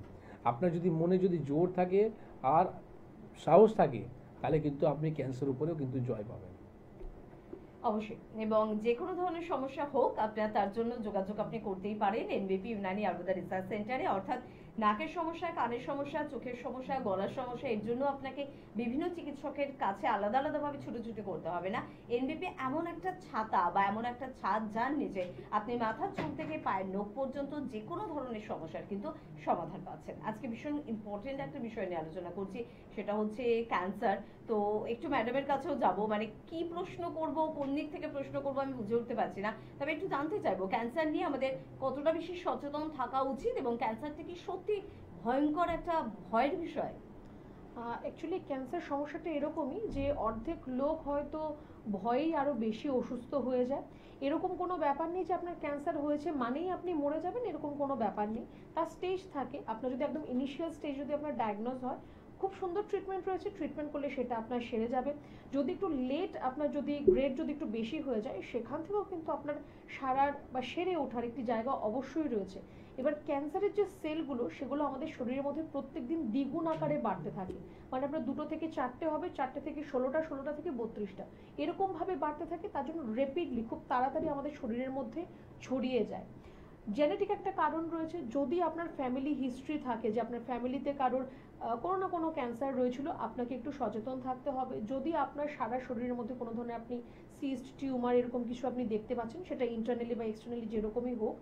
আপনার যদি মনে যদি জোর থাকে আর সাহস থাকে, তাহলে কিন্তু আপনি ক্যান্সার উপরেও কিন্তু জয় পাবেন। অবশ্যই। এবং যে কোনো ধরনের সমস্যা হোক, আপনার তার জন্য যোগাযোগ আপনি করতেই পারেন এনবিপি ইউনানি আয়ুর্বেদ রিসার্চ সেন্টারে। অর্থাৎ নাকের সমস্যা, কানের সমস্যা, চোখের সমস্যা, গলার সমস্যা, এর জন্য আপনাকে বিভিন্ন চিকিৎসকের কাছে আলাদা আলাদাভাবে ছুটোছুটি করতে হবে না। এনবিপি এমন একটা ছাতা বা এমন একটা ছাদ যার নিচে আপনি মাথার চুল থেকে পায়ের নখ পর্যন্ত যে কোনো ধরনের সমস্যার কিন্তু সমাধান পাচ্ছেন। আজকে ভীষণ ইম্পর্টেন্ট একটা বিষয় নিয়ে আলোচনা করছি, সেটা হচ্ছে ক্যান্সার। তো একটু ম্যাডামের কাছেও যাব, মানে কি প্রশ্ন করব, কোন দিক থেকে প্রশ্ন করব আমি বুঝে উঠতে পারছি না। তবে একটু জানতে চাইবো ক্যান্সার নিয়ে আমাদের কতটা বেশি সচেতন থাকা উচিত, এবং ক্যান্সারটা কি সত্যি ভয়ঙ্কর একটা ভয়ের বিষয়? অ্যাকচুয়ালি ক্যান্সার সমস্যাটা এরকমই যে অর্ধেক লোক হয়তো ভয়েই আরো বেশি অসুস্থ হয়ে যায়। এরকম কোনো ব্যাপার নেই যে আপনার ক্যান্সার হয়েছে মানেই আপনি মরে যাবেন, এরকম কোনো ব্যাপার নেই। তার স্টেজ থাকে, আপনার যদি একদম ইনিশিয়াল স্টেজ যদি আপনার ডায়াগনোজ হয়, খুব সুন্দর ট্রিটমেন্ট রয়েছে, ট্রিটমেন্ট করলে সেটা আপনার সেরে যাবে। যদি একটু লেট, আপনার যদি গ্রেড যদি একটু বেশি হয়ে যায়, সেখান থেকেও কিন্তু আপনার সারার বা সেরে ওঠার একটি জায়গা অবশ্যই রয়েছে। এবার ক্যান্সারের যে সেলগুলো, সেগুলো আমাদের শরীরের মধ্যে প্রত্যেকদিন দ্বিগুণ আকারে বাড়তে থাকে। মানে আপনার 2 থেকে 4টে হবে, 4টে থেকে 16টা, 16টা থেকে 32টা, এরকম ভাবে বাড়তে থাকে। তার জন্য রেপিডলি, খুব তাড়াতাড়ি আমাদের শরীরের মধ্যে ছড়িয়ে যায়। জেনেটিক একটা কারণ রয়েছে। যদি আপনার ফ্যামিলি হিস্ট্রি থাকে যে আপনার ফ্যামিলিতে কারোর কোনো না কোনো ক্যান্সার রয়েছিল, আপনাকে একটু সচেতন থাকতে হবে। যদি আপনার সারা শরীরের মধ্যে কোনো ধরনের আপনি সিস্ট, টিউমার এরকম কিছু আপনি দেখতে পাচ্ছেন, সেটা ইন্টারনালি বা এক্সটার্নালি যেরকমই হোক,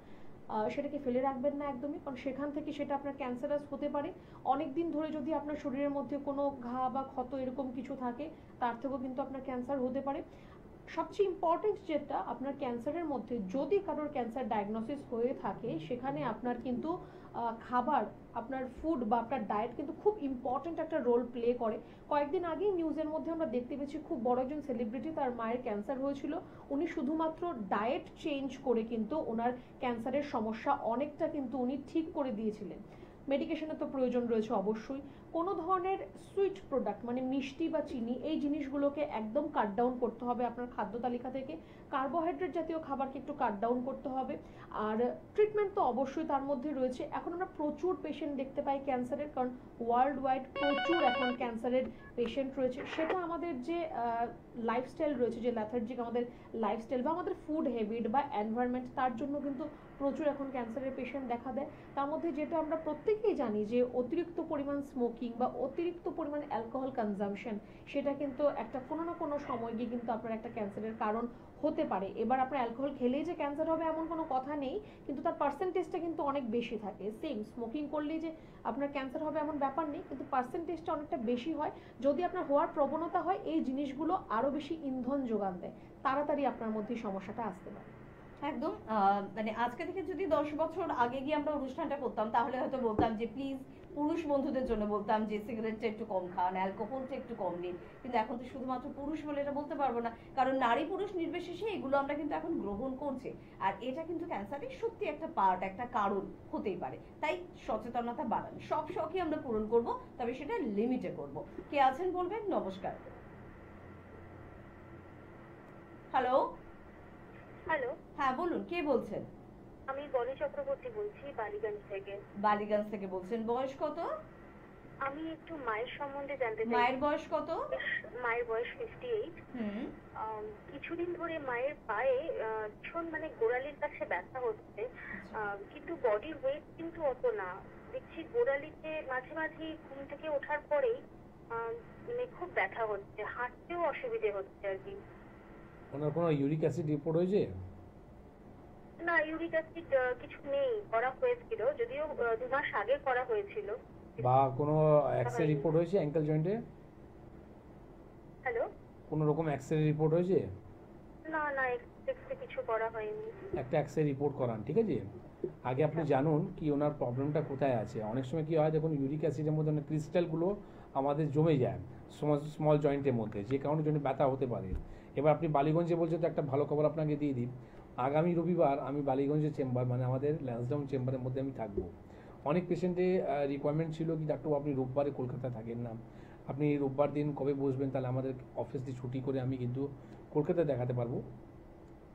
সেটাকে ফেলে রাখবেন না একদমই, কারণ সেখান থেকে সেটা আপনার ক্যান্সারাস হতে পারে। অনেক দিন ধরে যদি আপনার শরীরের মধ্যে কোনো ঘা বা ক্ষত এরকম কিছু থাকে, তার থেকেও কিন্তু আপনার ক্যান্সার হতে পারে। সবচেয়ে ইম্পর্টেন্ট যেটা, আপনার ক্যান্সারের মধ্যে যদি কারোর ক্যান্সার ডায়াগনোসিস হয়ে থাকে, সেখানে আপনার কিন্তু খাবার, আপনার ফুড বা আপনার ডায়েট কিন্তু খুব ইম্পর্টেন্ট একটা রোল প্লে করে। কয়েকদিন আগেই নিউজের মধ্যে আমরা দেখতে পেয়েছি, খুব বড় একজন সেলিব্রিটি, তার মায়ের ক্যান্সার হয়েছিল। উনি শুধুমাত্র ডায়েট চেঞ্জ করে কিন্তু ওনার ক্যান্সারের সমস্যা অনেকটা কিন্তু উনি ঠিক করে দিয়েছিলেন। মেডিকেশনের তো প্রয়োজন রয়েছে অবশ্যই। কোনো ধরনের সুইট প্রোডাক্ট মানে মিষ্টি বা চিনি, এই জিনিসগুলোকে একদম কাট ডাউন করতে হবে আপনার খাদ্য তালিকা থেকে। কার্বোহাইড্রেট জাতীয় খাবারকে একটু কাট ডাউন করতে হবে। আর ট্রিটমেন্ট তো অবশ্যই তার মধ্যে রয়েছে। এখন আমরা প্রচুর পেশেন্ট দেখতে পাই ক্যান্সারের, কারণ ওয়ার্ল্ড ওয়াইড প্রচুর এখন ক্যান্সারের পেশেন্ট রয়েছে। সেটা আমাদের যে লাইফস্টাইল রয়েছে, যে ল্যাথার্জিক আমাদের লাইফস্টাইল বা আমাদের ফুড হ্যাবিট বা এনভায়রনমেন্ট, তার জন্য কিন্তু প্রচুর এখন ক্যান্সারের পেশেন্ট দেখা দেয়। তার মধ্যে যেটা আমরা প্রত্যেকেই জানি যে অতিরিক্ত পরিমাণ স্মোকিং স্মোকিং বা অতিরিক্ত পরিমাণ অ্যালকোহল কনজাম্পশন, সেটা কিন্তু একটা কোনো না কোনো সময় গিয়ে কিন্তু আপনার একটা ক্যান্সারের কারণ হতে পারে। এবার আপনার অ্যালকোহল খেলেই যে ক্যান্সার হবে এমন কোনো কথা নেই, কিন্তু তার পার্সেন্টেজটা কিন্তু অনেক বেশি থাকে। সেম স্মোকিং করলেই যে আপনার ক্যান্সার হবে এমন ব্যাপার নেই, কিন্তু পার্সেন্টেজটা অনেকটা বেশি হয়। যদি আপনার হওয়ার প্রবণতা হয়, এই জিনিসগুলো আরো বেশি ইন্ধন যোগান দেয়, তাড়াতাড়ি আপনার মধ্যে সমস্যাটা আসতে পারে। একদম মানে আজকে থেকে যদি 10 বছর আগে গিয়ে আমরা অনুষ্ঠানটা করতাম, তাহলে হয়তো বলতাম যে প্লিজ পুরুষ বন্ধুদের জন্য বলতাম যে সিগারেটটা একটু কম খান, অ্যালকোহলটা একটু কম নিন। কিন্তু এখন তো শুধুমাত্র পুরুষ বলে এটা বলতে পারবো না, কারণ নারী পুরুষ নির্বিশেষে এগুলো আমরা কিন্তু এখন গ্রহণ করছি। আর এটা কিন্তু ক্যান্সারের সত্যি একটা পার্ট, একটা কারণ হতেই পারে। তাই সচেতনতা বাড়ান, সব শখই আমরা পূরণ করব, তবে সেটা লিমিটে করব। কে আছেন বলবেন? নমস্কার। হ্যালো। হ্যালো, হ্যাঁ বলুন, কে বলছেন? আমি বলি চক্রবর্তী বলছি বালিগঞ্জ থেকে। বালিগঞ্জ থেকে বলছেন। বয়স কত? আমি একটু মায়ের সম্বন্ধে জানতে চাই। মায়ের বয়স কত? মায়ের বয়স 58। হুম। কিছুদিন ধরে মায়ের পায়ে ভীষণ মানে গোড়ালির কাছে ব্যথা হচ্ছে, কিন্তু বডির ওয়েট কিন্তু অত না। দেখছি গোড়ালিতে মাঝে মাঝে ঘুম থেকে ওঠার পরেই মানে খুব ব্যথা হচ্ছে, হাঁটতেও অসুবিধে হচ্ছে আর কি। ওনার কোনো ইউরিক অ্যাসিড রিপোর্ট হয়েছে? না, ইউরিক অ্যাসিড কিছু নেই, করা হয়েছিল যদিও 2 মাস আগে করা হয়েছিল। বা কোনো এক্সরে রিপোর্ট হয়েছে অ্যাঙ্কেল জয়েন্টে? হ্যালো, কোনো রকম এক্সরে রিপোর্ট হয়েছে? না না, এক্সরে কিছু করা হয়নি। একটা এক্সরে রিপোর্ট করান, ঠিক আছে? আগে আপনি জানুন কি ওনার প্রবলেমটা কোথায় আছে। অনেক সময় কি হয় দেখুন, ইউরিক অ্যাসিডের মধ্যে অনেক ক্রিস্টালগুলো আমাদের জমে যায় স্মল জয়েন্টের মধ্যে, যে কারণের জন্য ব্যথা হতে পারে। এবার আপনি বালিগঞ্জে বলছেন, তো একটা ভালো খবর আপনাকে দিয়ে দিই। আগামী রবিবার আমি বালিগঞ্জের চেম্বার, মানে আমাদের ল্যান্সডাউন চেম্বারের মধ্যে আমি থাকবো। অনেক পেশেন্টের রিকোয়ারমেন্ট ছিল কি ডাক্তারবাবু আপনি রোববারে কলকাতা থাকেন না, আপনি রোববার দিন কবে বসবেন, তাহলে আমাদের অফিস দিয়ে ছুটি করে আমি কিন্তু কলকাতায় দেখাতে পারবো।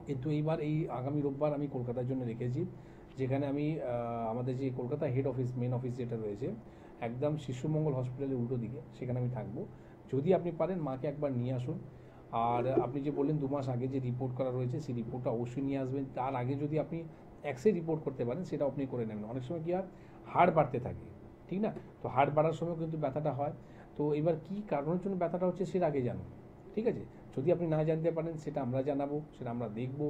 কিন্তু এইবার এই আগামী রোববার আমি কলকাতার জন্য রেখেছি, যেখানে আমি আমাদের যে Kolkata head office, main office যেটা রয়েছে একদম শিশুমঙ্গল হসপিটালের উল্টো দিকে, সেখানে আমি থাকবো। যদি আপনি পারেন মাকে একবার নিয়ে আসুন। আর আপনি যে বললেন 2 মাস আগে যে রিপোর্ট করা রয়েছে, সেই রিপোর্টটা অবশ্যই নিয়ে আসবেন। তার আগে যদি আপনি এক্সরে রিপোর্ট করতে পারেন, সেটা আপনি করে নেবেন। অনেক সময় কি হয়, হাড় বাড়তে থাকে, ঠিক না? তো হাড় বাড়ার সময় কিন্তু ব্যথাটা হয়। তো এবার কি কারণের জন্য ব্যথাটা হচ্ছে সেটা আগে জানুন, ঠিক আছে? যদি আপনি না জানতে পারেন, সেটা আমরা জানাবো, সেটা আমরা দেখবো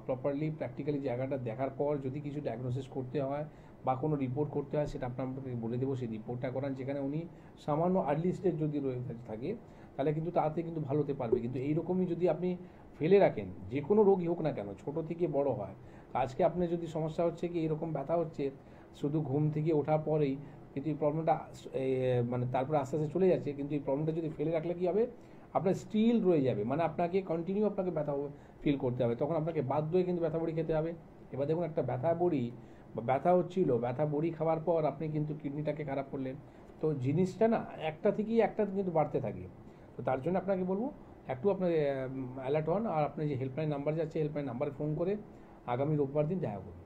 প্রপারলি প্র্যাকটিক্যালি জায়গাটা দেখার পর। যদি কিছু ডায়াগনোসিস করতে হয় বা কোনো রিপোর্ট করতে হয়, সেটা আপনাকে বলে দেবো, সেই রিপোর্টটা করান। যেখানে উনি সামান্য আর্লি স্টেজ যদি রয়ে থাকে, তাহলে কিন্তু তাড়াতাড়ি কিন্তু ভালো হতে পারবে। কিন্তু এইরকমই যদি আপনি ফেলে রাখেন, যে কোনো রোগই হোক না কেন, ছোট থেকে বড় হয়। আজকে আপনার যদি সমস্যা হচ্ছে কি এরকম ব্যথা হচ্ছে শুধু ঘুম থেকে ওঠার পরেই, কিন্তু এই প্রবলেমটা মানে তারপরে আস্তে আস্তে চলে যাচ্ছে, কিন্তু এই প্রবলেমটা যদি ফেলে রাখলে কি হবে, আপনার স্টিল রয়ে যাবে, মানে আপনাকে কন্টিনিউ আপনাকে ব্যথা ফিল করতে হবে। তখন আপনাকে বাধ্য হয়ে কিন্তু ব্যথা বড়ি খেতে হবে। এবার দেখুন, একটা ব্যথা বড়ি বা ব্যথা হচ্ছিল, ব্যথা বড়ি খাওয়ার পর আপনি কিন্তু কিডনিটাকে খারাপ করলেন। তো জিনিসটা না একটা থেকেই একটা কিন্তু বাড়তে থাকে। তো তার জন্য আপনাকে বলবো একটু আপনার অ্যালার্ট হন। আর আপনি যে হেল্পলাইন নাম্বার যাচ্ছে, হেল্পলাইন নাম্বারে ফোন করে আগামী রোববার দিন দেখা করুন।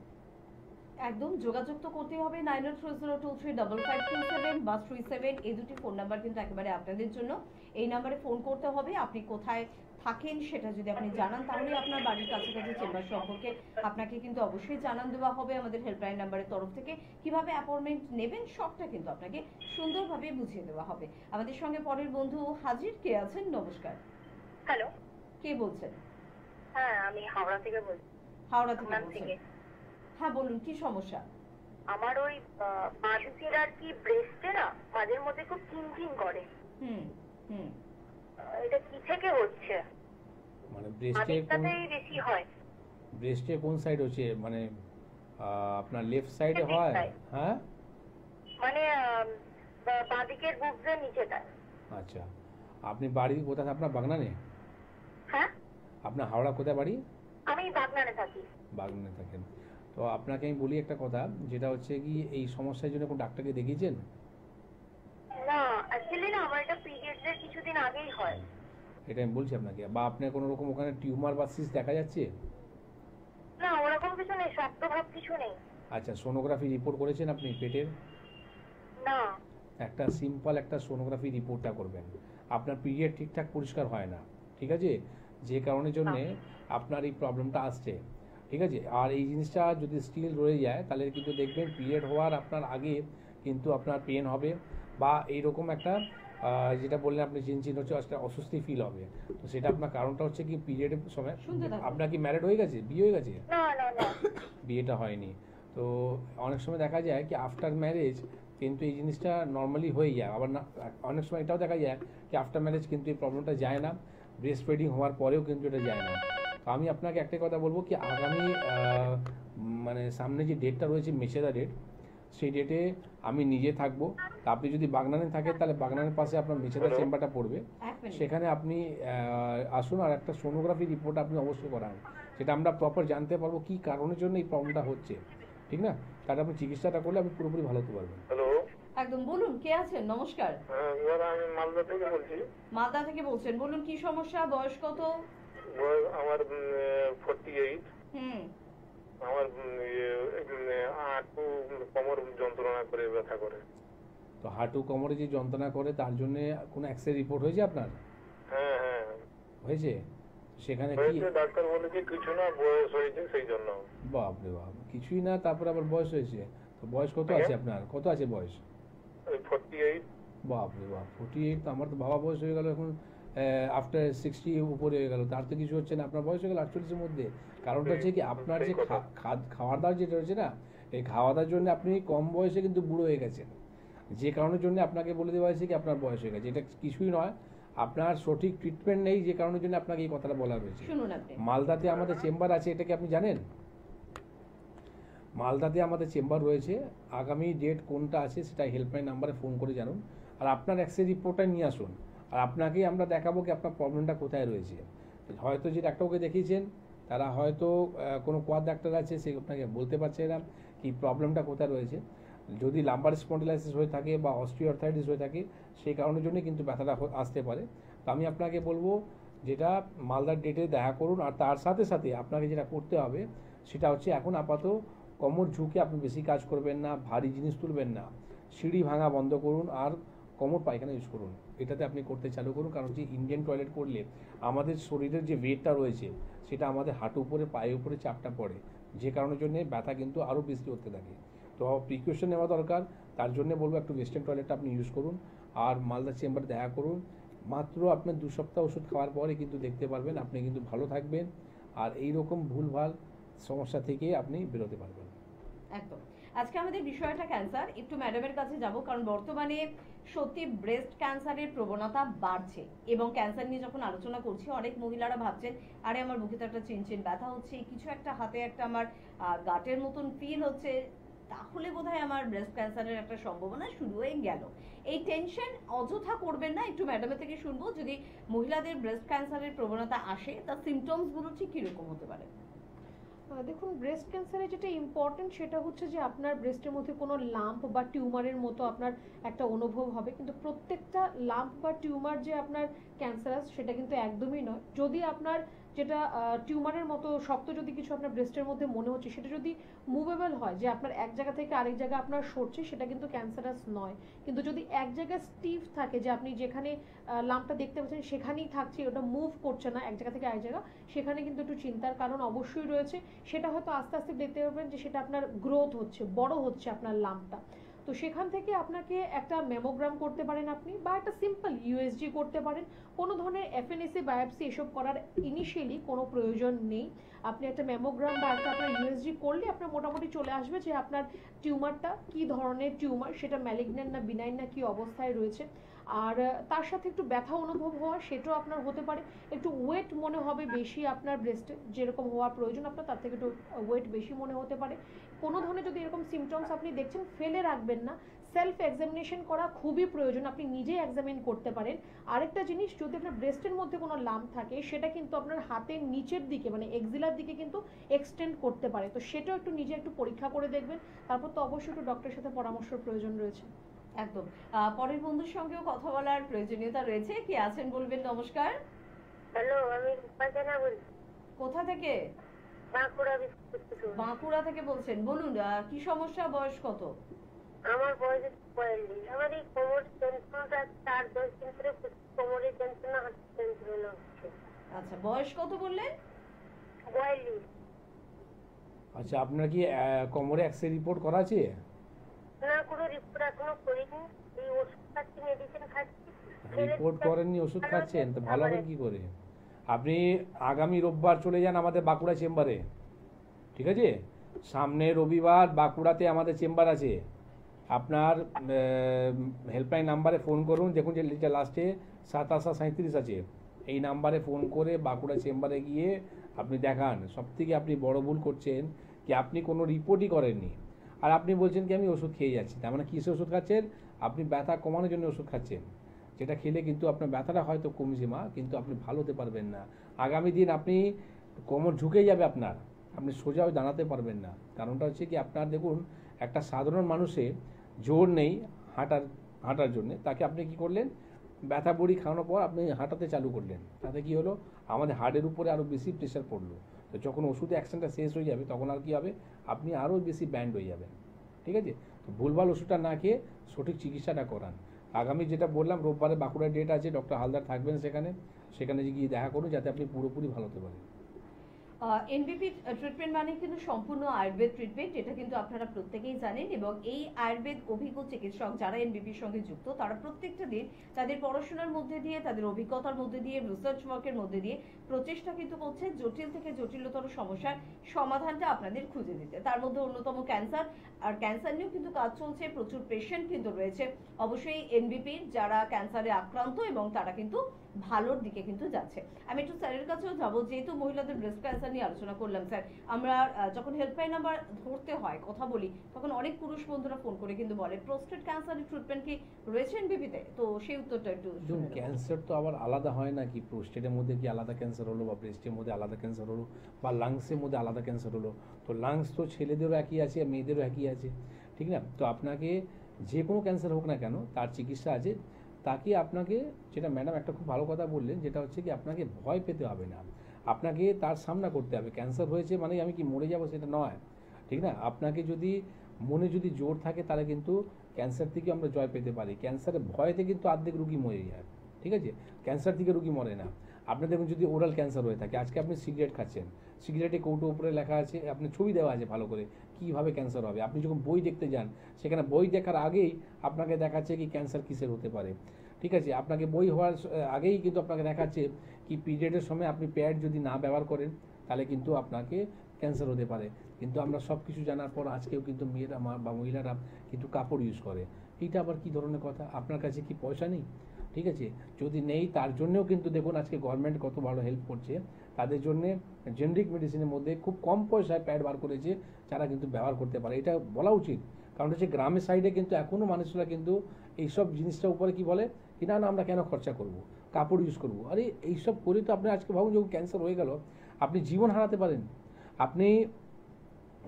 একদম যোগাযোগ তো করতে হবে 9030235527 বা 37, এই দুটি ফোন নাম্বার কিন্তু একেবারে আপনাদের জন্য। এই নাম্বারে ফোন করতে হবে। আপনি কোথায় থাকেন সেটা যদি আপনি জানান, তাহলে আপনার বাড়ির কাছাকাছি চেম্বার সম্পর্কে আপনাকে কিন্তু অবশ্যই জানান দেওয়া হবে আমাদের হেল্পলাইন নাম্বারের তরফ থেকে। কিভাবে অ্যাপয়েন্টমেন্ট নেবেন সবটা কিন্তু আপনাকে সুন্দরভাবে বুঝিয়ে দেওয়া হবে। আমাদের সঙ্গে পরের বন্ধু হাজির। কে আছেন? নমস্কার। হ্যালো, কে বলছেন? হ্যাঁ আমি হাওড়া থেকে বলছি। হাওড়া থেকে বলছেন? হ্যাঁ বলুন, কি সমস্যা? আমার ওই বাঁদিকের আর কি ব্রেস্টে না মাঝে মধ্যে খুব টিং করে। হুম হুম। এটা কি থেকে হচ্ছে? মানে ব্রেস্টে বাঁদিকটাতেই বেশি হয়। ব্রেস্টে কোন সাইড হচ্ছে, মানে আপনার লেফট সাইডে হয়? হ্যাঁ, মানে বাঁদিকের বুকের নিচেটা। আচ্ছা। আপনি বাড়ি কোথায়? আপনার বাগনানে? হ্যাঁ, আপনার হাওড়া কোথায় বাড়ি? আমি বাগনানে থাকি। বাগনানে থাকেন। তো আপনাকে আমি বলি একটা কথা, যেটা হচ্ছে কি এই সমস্যার জন্য কোন ডাক্তারকে দেখিয়েছেন? না, অ্যাকচুয়ালি না আমার এটা পিরিয়ডসের কিছুদিন আগেই হয়। এটা আমি বলছি আপনাকে। বা আপনার কোনো রকম ওখানে টিউমার বা সিস্ট দেখা যাচ্ছে? না, ওরকম কিছু নেই, শক্তভাব কিছু নেই। আচ্ছা, সোনোগ্রাফি রিপোর্ট করেছেন আপনি পেটের? না। একটা সিম্পল একটা সোনোগ্রাফি রিপোর্টটা করবেন। আপনার পিরিয়ড ঠিকঠাক পরিষ্কার হয় না, ঠিক আছে? যে কারণের জন্যে আপনার এই প্রবলেমটা আসছে, ঠিক আছে? আর এই জিনিসটা যদি স্টিল রয়ে যায়, তাহলে কিন্তু দেখবেন পিরিয়ড হওয়ার আপনার আগে কিন্তু আপনার পেন হবে, বা এইরকম একটা যেটা বললেন আপনি চিনচিন হচ্ছে একটা অস্বস্তি ফিল হবে। তো সেটা আপনার কারণটা হচ্ছে কি পিরিয়ডের সময় শুনতে থাকুন। আপনার কি ম্যারিড হয়ে গেছে, বিয়ে হয়ে গেছে? না না না বিয়েটা হয়নি। তো অনেক সময় দেখা যায় কি আফটার ম্যারেজ কিন্তু এই জিনিসটা নর্মালি হয়ে যায়, আবার না অনেক সময় এটাও দেখা যায় কি আফটার ম্যারেজ কিন্তু এই প্রবলেমটা যায় না, ব্রেস্ট ফিডিং হওয়ার পরেও কিন্তু এটা যায় না। তো আমি আপনাকে একটাই কথা বলবো কি আগামী মানে সামনে যে ডেটটা রয়েছে মেচেদা ডেট, সেই ডেটে আমি নিজে থাকবো। তা আপনি যদি বাগনানে থাকেন তাহলে বাগনানের পাশে আপনার মেচেদা চেম্বারটা পড়বে, এক মিনিট। সেখানে আপনি আসুন আর একটা সোনোগ্রাফি রিপোর্ট আপনি অবশ্যই করান, সেটা আমরা প্রপার জানতে পারবো কি কারণের জন্য এই প্রবলেমটা হচ্ছে, ঠিক না? তাহলে আপনি চিকিৎসাটা করলে আপনি পুরোপুরি ভালো হতে পারবেন। হ্যালো, একদম বলুন, কে আছেন? নমস্কার, এবার আমি মালদা থেকে বলছি। মালদা থেকে বলছেন, বলুন কি সমস্যা, বয়স কত? বয়স আমার 48। হুম, আমার হাঁটু কোমর যন্ত্রণা করে, ব্যথা করে। তো হাঁটু কোমরে যে যন্ত্রণা করে তার জন্য কোনো এক্সরে রিপোর্ট হয়েছে আপনার? হ্যাঁ হ্যাঁ হয়েছে? সেখানে কি হয়েছে, ডাক্তার বলেছে কিছু না, বয়স হয়েছে সেই জন্য। বাপরে বাপ, কিছুই না তারপর আবার বয়স হয়েছে? তো বয়স কত আছে আপনার, কত আছে বয়স? 48। বাপরে বাপ, 48! তো আমার তো বাবা বয়স হয়ে গেল এখন, আফটার 60 উপরে হয়ে গেল, তার তো কিছু হচ্ছে না, আপনার বয়স হয়ে গেল 48-এর মধ্যে। কারণটা হচ্ছে কি আপনার যে খাওয়া দাওয়ার যেটা রয়েছে না, এই খাওয়া দাওয়ার জন্য আপনি কম বয়সে কিন্তু বুড়ো হয়ে গেছেন, যে কারণের জন্য আপনাকে বলে দেওয়া হয়েছে কি আপনার বয়স হয়ে গেছে। এটা কিছুই নয়, আপনার সঠিক ট্রিটমেন্ট নেই, যে কারণের জন্য আপনাকে এই কথাটা বলা হয়েছে। শুনুন আপনি। মালদাতে আমাদের চেম্বার আছে, এটা কি আপনি জানেন? মালদাতে আমাদের চেম্বার রয়েছে, আগামী ডেট কোনটা আছে সেটা হেল্পলাইন নাম্বারে ফোন করে জানুন, আর আপনার এক্সরে রিপোর্টটা নিয়ে আসুন, আর আপনাকেই আমরা দেখাবো কি আপনার প্রবলেমটা কোথায় রয়েছে। হয়তো যে ডাক্তারকে দেখিয়েছেন তারা হয়তো কোনো কোয়ার ডাক্তার আছে, সে আপনাকে বলতে পারছে না কি প্রবলেমটা কোথায় রয়েছে। যদি লাম্বার স্পন্ডিলাইসিস হয়ে থাকে বা অস্টিওআর্থাইটিস হয়ে থাকে, সেই কারণের জন্য কিন্তু ব্যথাটা আসতে পারে। তো আমি আপনাকে বলবো যেটা মালদার ডেটে দেখা করুন, আর তার সাথে সাথে আপনাকে যেটা করতে হবে সেটা হচ্ছে এখন আপাতত কোমর ঝুঁকে আপনি বেশি কাজ করবেন না, ভারী জিনিস তুলবেন না, সিঁড়ি ভাঙা বন্ধ করুন, আর কোমর পায়খানা ইউজ করুন, এটাতে আপনি করতে চালু করুন। কারণ যে ইন্ডিয়ান টয়লেট করলে আমাদের শরীরের যে ওয়েটটা রয়েছে সেটা আমাদের হাঁটু উপরে পায়ের উপরে চাপটা পড়ে, যে কারণের জন্য ব্যথা কিন্তু আরও বেশি হতে থাকে। তো প্রিকশন নেওয়া দরকার, তার জন্য বলবো একটু ওয়েস্টার্ন টয়লেটটা আপনি ইউজ করুন, আর মালদা চেম্বারে দেখা করুন। মাত্র আপনার 2 সপ্তাহ ওষুধ খাওয়ার পরে কিন্তু দেখতে পারবেন আপনি কিন্তু ভালো থাকবেন, আর এই রকম ভুলভাল সমস্যা থেকে আপনি বেরোতে পারবেন। একদম। আজকে আমাদের বিষয়টা ক্যান্সার, একটু ম্যাডামের কাছে যাব, কারণ বর্তমানে সত্যি ব্রেস্ট ক্যান্সারের প্রবণতা বাড়ছে, এবং ক্যান্সার নিয়ে যখন আলোচনা করছি অনেক মহিলারা ভাবছেন আরে আমার বুকে তো একটা চিনচিন ব্যথা হচ্ছে, কিছু একটা হাতে একটা আমার গাটের মতন ফিল হচ্ছে, তাহলে বোধহয় আমার ব্রেস্ট ক্যান্সারের একটা সম্ভাবনা শুরু হয়ে গেল। এই টেনশন অযথা করবেন না, একটু ম্যাডামের থেকে শুনবো যদি মহিলাদের ব্রেস্ট ক্যান্সারের প্রবণতা আসে তার সিমটমস গুলো ঠিক কিরকম হতে পারে। দেখুন, ব্রেস্ট ক্যান্সারে যেটা ইম্পর্টেন্ট সেটা হচ্ছে যে আপনার ব্রেস্টের মধ্যে কোনো লাম্প বা টিউমারের মতো আপনার একটা অনুভব হবে, কিন্তু প্রত্যেকটা লাম্প বা টিউমার যে আপনার ক্যান্সারাস সেটা কিন্তু একদমই নয়। যদি আপনার যেটা টিউমারের মতো শক্ত যদি কিছু আপনার ব্রেস্টের মধ্যে মনে হচ্ছে, সেটা যদি মুভেবল হয়, যে আপনার এক জায়গা থেকে আরেক জায়গা আপনার সরছে, সেটা কিন্তু ক্যান্সারাস নয়। কিন্তু যদি এক জায়গায় স্টিফ থাকে, যে আপনি যেখানে লাম্পটা দেখতে পাচ্ছেন সেখানেই থাকছে, ওটা মুভ করছে না এক জায়গা থেকে আরেক জায়গা, সেখানে কিন্তু একটু চিন্তার কারণ অবশ্যই রয়েছে। সেটা হয়তো আস্তে আস্তে দেখতে পাবেন যে সেটা আপনার গ্রোথ হচ্ছে, বড় হচ্ছে আপনার লাম্পটা। তো সেখান থেকে আপনাকে একটা মেমোগ্রাম করতে পারেন আপনি, বা একটা সিম্পল ইউএসজি করতে পারেন। কোনো ধরনের এফএনএসি বায়োপসি এসব করার ইনিশিয়ালি কোনো প্রয়োজন নেই। আপনি একটা মেমোগ্রাম বা একটা আপনার ইউএসজি করলে আপনার মোটামুটি চলে আসবে যে আপনার টিউমারটা কি ধরনের টিউমার, সেটা ম্যালিগন্যান্ট না বিনাইন না কি অবস্থায় রয়েছে। আর তার সাথে একটু ব্যথা অনুভব হওয়া সেটাও আপনার হতে পারে, একটু ওয়েট মনে হবে বেশি আপনার ব্রেস্টে, যেরকম হওয়া প্রয়োজন আপনার তার থেকে একটু ওয়েট বেশি মনে হতে পারে। কোনো ধরনের যদি এরকম সিমটমস আপনি দেখছেন, ফেলে রাখবেন না, সেলফ এক্সামিনেশন করা খুবই প্রয়োজন, আপনি নিজে এক্সামিন করতে পারেন। আরেকটা জিনিস, যদি আপনার ব্রেস্টের মধ্যে কোনো লাম্প থাকে সেটা কিন্তু আপনার হাতের নিচের দিকে মানে এক্সিলার দিকে কিন্তু এক্সটেন্ড করতে পারে, তো সেটাও একটু নিজে একটু পরীক্ষা করে দেখবেন। তারপর তো অবশ্যই একটু ডক্টরের সাথে পরামর্শের প্রয়োজন রয়েছে। একদম। পরের বন্ধুর সঙ্গেও কথা বলার প্রয়োজনীয়তা রয়েছে, কি আছেন বলবেন। নমস্কার। হ্যালো, আমি রূপাঞ্জনা বলছি, কোথা থেকে? বাঁকুড়া বিস্কুট। বাঁকুড়া থেকে বলছেন, বলুন কি সমস্যা, বয়স কত? আমার বয়স 42। আমার এই কোমর যন্ত্রণাটা 4-10 দিন ধরে কোমরের যন্ত্রণা, হাঁটুর যন্ত্রণা হচ্ছে। আচ্ছা, বয়স কত বললেন? 42। আচ্ছা, আপনার কি কোমরে এক্সরে রিপোর্ট করা আছে? না, কোনো রিপোর্ট এখনো করিনি। এই ওষুধ খাচ্ছি, মেডিসিন খাচ্ছি। রিপোর্ট করেননি, ওষুধ খাচ্ছেন, তো ভালো হবেন কি করে? আপনি আগামী রোববার চলে যান আমাদের বাঁকুড়া চেম্বারে, ঠিক আছে? সামনে রবিবার বাঁকুড়াতে আমাদের চেম্বার আছে। আপনার হেল্পলাইন নাম্বারে ফোন করুন, দেখুন যে লাস্টে 2737 আছে, এই নাম্বারে ফোন করে বাঁকুড়া চেম্বারে গিয়ে আপনি দেখান। সবথেকে আপনি বড় ভুল করছেন কি আপনি কোনো রিপোর্টই করেননি, আর আপনি বলছেন কি আমি ওষুধ খেয়ে যাচ্ছি। তার মানে কিসের ওষুধ খাচ্ছেন? আপনি ব্যথা কমানোর জন্য ওষুধ খাচ্ছেন, যেটা খেলে কিন্তু আপনার ব্যথাটা হয়তো কমছে মা, কিন্তু আপনি ভালো হতে পারবেন না। আগামী দিন আপনি কোমর ঝুঁকে যাবে আপনার, আপনি সোজা হয়ে দাঁড়াতে পারবেন না। কারণটা হচ্ছে কি আপনার দেখুন একটা সাধারণ মানুষের জোর নেই হাঁটার জন্য, তাকে আপনি কি করলেন, ব্যথা বড়ি খাওয়ানোর পর আপনি হাঁটাতে চালু করলেন, তাতে কি হলো আমাদের হার্টের উপরে আরও বেশি প্রেশার পড়লো। তো যখন ওষুধ অ্যাকশনটা শেষ হয়ে যাবে তখন আর কি হবে, আপনি আরও বেশি ব্যান্ড হয়ে যাবেন, ঠিক আছে? তো ভুলভাল ওষুধটা না খেয়ে সঠিক চিকিৎসাটা করান। আগামী যেটা বললাম রোববারে বাঁকুড়ার ডেট আছে, ডক্টর হালদার থাকবেন সেখানে গিয়ে দেখা করুন যাতে আপনি পুরোপুরি ভালো হতে পারেন। এনবিপি ট্রিটমেন্ট মানে কিন্তু সম্পূর্ণ আয়ুর্বেদ ট্রিটমেন্ট, এটা কিন্তু আপনারা প্রত্যেকেই জানেন। এবং এই আয়ুর্বেদ অভিজ্ঞ চিকিৎসক যারা এনবিপির সঙ্গে যুক্ত, তারা প্রত্যেকটা দিন তাদের পড়াশোনার মধ্যে দিয়ে, তাদের অভিজ্ঞতার মধ্যে দিয়ে, রিসার্চ ওয়ার্কের মধ্যে দিয়ে প্রচেষ্টা কিন্তু করছে জটিল থেকে জটিলতর সমস্যার সমাধানটা আপনাদের খুঁজে দিতে। তার মধ্যে অন্যতম ক্যান্সার, আর ক্যান্সার নিয়েও কিন্তু কাজ চলছে, প্রচুর পেশেন্ট কিন্তু রয়েছে অবশ্যই এনবিপির যারা ক্যান্সারে আক্রান্ত, এবং তারা কিন্তু ভালোর দিকে কিন্তু যাচ্ছে। আমি একটু স্যারের কাছেও যাবো, যেহেতু মহিলাদের ব্রেস্ট ক্যান্সার নিয়ে আলোচনা করলাম স্যার, আমরা যখন হেল্পলাইন নাম্বার ধরতে হয় কথা বলি তখন অনেক পুরুষ বন্ধুরা ফোন করে কিন্তু বলে প্রোস্টেট ক্যান্সারের ট্রিটমেন্ট কি রয়েছে এনবিপিতে? তো সেই উত্তরটা একটু শুনুন। ক্যান্সার তো আবার আলাদা হয় না কি, প্রোস্টেটের মধ্যে কি আলাদা ক্যান্সার হলো, বা ব্রেস্টের মধ্যে আলাদা ক্যান্সার হলো, বা লাংসের মধ্যে আলাদা ক্যান্সার হলো? তো লাংস তো ছেলেদেরও একই আছে, মেয়েদেরও একই আছে, ঠিক না? তো আপনাকে যে কোনো ক্যান্সার হোক না কেন তার চিকিৎসা আছে। তাকে আপনাকে, যেটা ম্যাডাম একটা খুব ভালো কথা বললেন, যেটা হচ্ছে কি আপনাকে ভয় পেতে হবে না, আপনাকে তার সামনা করতে হবে। ক্যান্সার হয়েছে মানে আমি কি মরে যাব সেটা নয়, ঠিক না? আপনাকে যদি মনে যদি জোর থাকে তাহলে কিন্তু ক্যান্সার থেকে আমরা জয় পেতে পারি। ক্যান্সারের ভয়তে কিন্তু অর্ধেক রুগী মরে যায়, ঠিক আছে? ক্যান্সার থেকে রুগী মরে না। আপনি দেখুন যদি ওরাল ক্যান্সার হয়ে থাকে, আজকে আপনি সিগারেট খাচ্ছেন, সিগারেটে কৌটো উপরে লেখা আছে, আপনার ছবি দেওয়া আছে ভালো করে কীভাবে ক্যান্সার হবে। আপনি যখন বই দেখতে যান সেখানে বই দেখার আগেই আপনাকে দেখাচ্ছে কি ক্যান্সার কিসের হতে পারে, ঠিক আছে? আপনাকে বই হওয়ার আগেই কিন্তু আপনাকে দেখাচ্ছে কি পিরিয়ডের সময় আপনি প্যাড যদি না ব্যবহার করেন তাহলে কিন্তু আপনাকে ক্যান্সার হতে পারে। কিন্তু আমরা সব কিছু জানার পর আজকেও কিন্তু মেয়েরা বা মহিলারা কিন্তু কাপড় ইউজ করে। এইটা আবার কি ধরনের কথা? আপনার কাছে কি পয়সা নেই? ঠিক আছে, যদি নেই তার জন্যও কিন্তু দেখুন আজকে গভর্নমেন্ট কত ভালো হেল্প করছে। তাদের জন্য জেনারিক মেডিসিনের মধ্যে খুব কম পয়সায় প্যাড বার করেছে, যারা কিন্তু ব্যবহার করতে পারে। এটা বলা উচিত, কারণ হচ্ছে গ্রামের সাইডে কিন্তু এখনও মানুষরা কিন্তু এইসব জিনিসটার উপরে কি বলে কি না আমরা কেন খরচা করব, কাপড় ইউজ করব। আরে এইসব করে তো আপনি আজকে ভাবুন যখন ক্যান্সার হয়ে গেল আপনি জীবন হারাতে পারেন। আপনি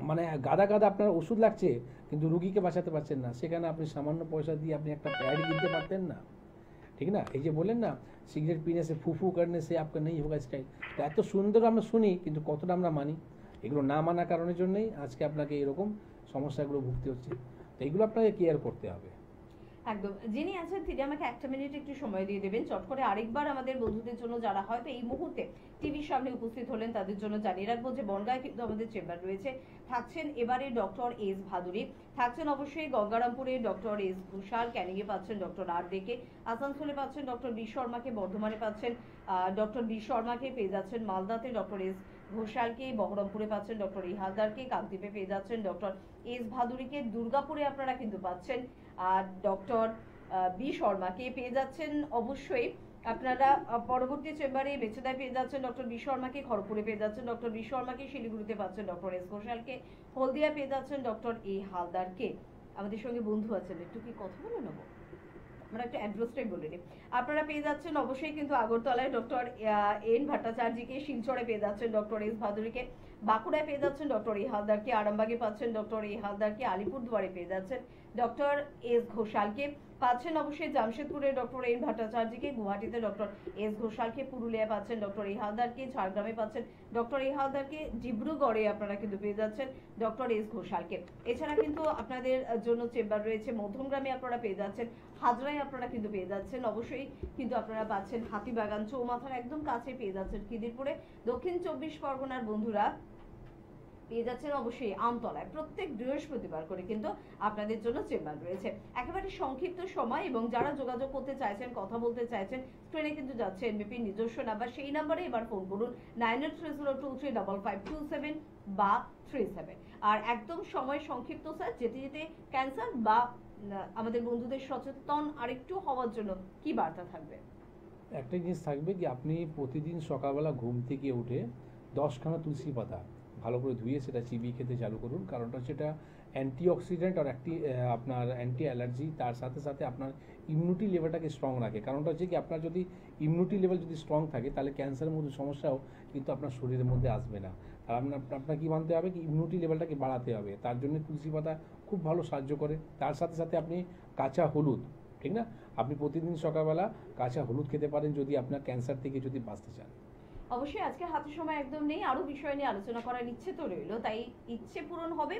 মানে গাদা আপনার ওষুধ লাগছে কিন্তু রুগীকে বাঁচাতে পারছেন না, সেখানে আপনি সামান্য পয়সা দিয়ে আপনি একটা প্যাড কিনতে পারতেন না, ঠিক না? এই যে বললেন না সিগারেট পিনে সে ফুফু করনে সে आपका नहीं होगा स्टाइल, তো এত সুন্দর আমরা শুনি কিন্তু কতটা আমরা মানি? এগুলো না মানার কারণের জন্যই আজকে আপনাকে এরকম সমস্যাগুলো ভুগতে হচ্ছে। তো এগুলো আপনাকে কেয়ার করতে হবে। একদম। যিনি আছেন তিনি আমাকে একটা মিনিট একটু সময় দিয়ে দেবেন, চট করে আরেকবার আমাদের বন্ধুদের জন্য যারা হয়তো এই মুহূর্তে টিভির সামনে উপস্থিত হলেন তাদের জন্য জানিয়ে রাখবো যে বনগাঁয় কিন্তু আমাদের চেম্বার রয়েছে। থাকছেন এবারে ডক্টর এস ভাদুরী, থাকছেন অবশ্যই গঙ্গারামপুরে ডক্টর এস ঘোষাল, ক্যানিংয়ে পাচ্ছেন ডক্টর আর ডেকে, আসানসোলে পাচ্ছেন ডক্টর বি শর্মাকে, বর্ধমানে পাচ্ছেন ডক্টর বি শর্মাকে, পেয়ে যাচ্ছেন মালদাতে ডক্টর এস ঘোষালকে, বহরমপুরে পাচ্ছেন ডক্টর ই হালদারকে, কাকদ্বীপে পেয়ে যাচ্ছেন ডক্টর এস ভাদুরীকে, দুর্গাপুরে আপনারা কিন্তু পাচ্ছেন ডক্টর বি শর্মাকে, পেয়ে যাচ্ছেন অবশ্যই আপনারা পরবর্তী চেম্বারে বেছেদায় পেয়ে যাচ্ছেন ডক্টর বি শর্মাকে, খড়গপুরে পেয়ে যাচ্ছেন ডক্টর বি শর্মাকে, শিলিগুড়িতে পাচ্ছেন ডক্টর এস ঘোষালকে, হলদিয়া পেয়ে যাচ্ছেন ডক্টর এ হালদারকে। আমাদের সঙ্গে বন্ধু আছেন, একটু কি কথা বলে নেবো, আমরা একটু অ্যাড্রেসটাই বলে নিই। আপনারা পেয়ে যাচ্ছেন অবশ্যই কিন্তু আগরতলায় ডক্টর এন ভট্টাচার্যকে, শিলচরে পেয়ে যাচ্ছেন ডক্টর এস ভাদুরীকে, বাঁকুড়ায় পেয়ে যাচ্ছেন ডক্টর এ হালদারকে, আরামবাগে পাচ্ছেন ডক্টর এ হালদারকে, আলিপুরদুয়ারে পেয়ে যাচ্ছেন ডক্টর এস ঘোষালকে, পাচ্ছেন অবশ্যই জামশেদপুরে ডক্টর এন ভট্টাচার্যকে, গুয়াহাটিতে ডক্টর এস ঘোষালকে, পুরুলিয়ায় পাচ্ছেন ডক্টর এ হালদারকে, ঝাড়গ্রামে পাচ্ছেন ডক্টর এ হালদারকে, ডিব্রুগড়ে আপনারা কিন্তু পেয়ে যাচ্ছেন ডক্টর এস ঘোষালকে। এছাড়া কিন্তু আপনাদের জন্য চেম্বার রয়েছে মধ্যমগ্রামে, আপনারা পেয়ে যাচ্ছেন হাজরায়, আপনারা কিন্তু পেয়ে যাচ্ছেন অবশ্যই কিন্তু আপনারা পাচ্ছেন হাতিবাগান চৌমাথার একদম কাছে পেয়ে যাচ্ছেন খিদিরপুরে। দক্ষিণ 24 পরগনার বন্ধুরা পেয়ে যাচ্ছেন অবশ্যই আমতলায়। প্রত্যেক বৃহস্পতিবার করে কিন্তু আপনাদের জন্য চেম্বার রয়েছে। একেবারে সংক্ষিপ্ত সময়, এবং যারা যোগাযোগ করতে চাইছেন, কথা বলতে চাইছেন, স্ক্রিনে কিন্তু যাচ্ছে এনবিপি নিজস্ব নাম্বার, সেই নাম্বারে এবার ফোন করুন 9830235527 বা 37। আর একদম সময় সংক্ষিপ্ত স্যার, যেতে যেতে ক্যান্সার বা আমাদের বন্ধুদের সচেতন আরেকটু হওয়ার জন্য কি বার্তা থাকবে? একটা জিনিস থাকবে কি, আপনি প্রতিদিন সকালবেলা ঘুম থেকে উঠে 10খানা তুলসী পাতা ভালো করে ধুয়ে সেটা চিবিয়ে খেতে চালু করুন। কারণটা হচ্ছে এটা অ্যান্টিঅক্সিডেন্ট আর আপনার অ্যান্টি অ্যালার্জি, তার সাথে সাথে আপনার ইমিউনিটি লেভেলটাকে স্ট্রং রাখে। কারণটা হচ্ছে কি, আপনার যদি ইমিউনিটি লেভেল যদি স্ট্রং থাকে তাহলে ক্যান্সারের মতো সমস্যাও কিন্তু আপনার শরীরের মধ্যে আসবে না। আর আপনার কি মানতে হবে কি, ইমিউনিটি লেভেলটাকে বাড়াতে হবে। তার জন্য তুলসী পাতা খুব ভালো সাহায্য করে। তার সাথে সাথে আপনি কাঁচা হলুদ, ঠিক না, আপনি প্রতিদিন সকালবেলা কাঁচা হলুদ খেতে পারেন যদি আপনার ক্যান্সার থেকে যদি বাঁচতে চান। অবশ্যই আজকে হাতে সময় একদম নেই, আরো বিষয় নিয়ে আলোচনা করার ইচ্ছে তো রইলো, তাই ইচ্ছে পূরণ হবে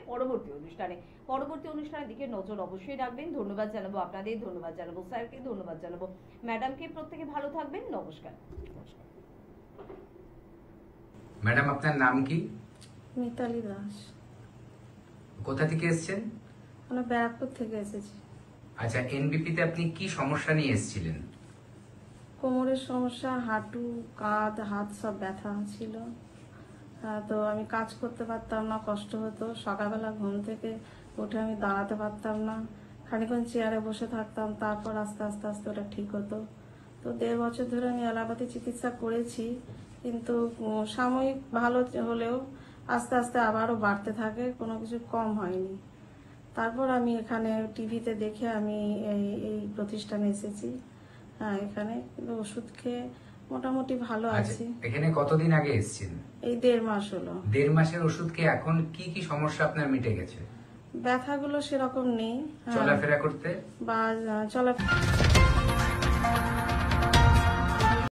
পরবর্তী অনুষ্ঠানের দিকে নজর অবশ্যই রাখবেন। ধন্যবাদ জানাবো আপনাদের, ধন্যবাদ জানাবো স্যারকে, ধন্যবাদ জানাবো ম্যাডামকে। প্রত্যেকে ভালো থাকবেন, নমস্কার। ম্যাডাম আপনার নাম কি? মিতালি দাস। কোথা থেকে এসেছেন? আমরা ব্যারাকপুর থেকে এসেছি। আচ্ছা, এনবিপি তে আপনি কি সমস্যা নিয়ে এসেছিলেন? কোমরের সমস্যা, হাঁটু, কাঁধ, হাত সব ব্যথা ছিল। তো আমি কাজ করতে পারতাম না, কষ্ট হতো। সকালবেলা ঘুম থেকে উঠে আমি দাঁড়াতে পারতাম না, খানিকক্ষণ চেয়ারে বসে থাকতাম, তারপর আস্তে আস্তে আস্তে ওটা ঠিক হতো। তো 1.5 বছর ধরে আমি অ্যালোপ্যাথি চিকিৎসা করেছি, কিন্তু সাময়িক ভালো হলেও আস্তে আস্তে আবারও বাড়তে থাকে, কোনো কিছু কম হয়নি। তারপর আমি এখানে টিভিতে দেখে আমি এই প্রতিষ্ঠানে এসেছি। হ্যাঁ, এখানে কিন্তু ওষুধ খেয়ে মোটামুটি ভালো আছি। এখানে কতদিন আগে এসেছেন? এই 1.5 মাস হলো। 1.5 মাসের ওষুধ খেয়ে এখন কি কি সমস্যা আপনার মিটে গেছে? ব্যথাগুলো সেরকম নেই, চলাফেরা করতে বা চলাফেরা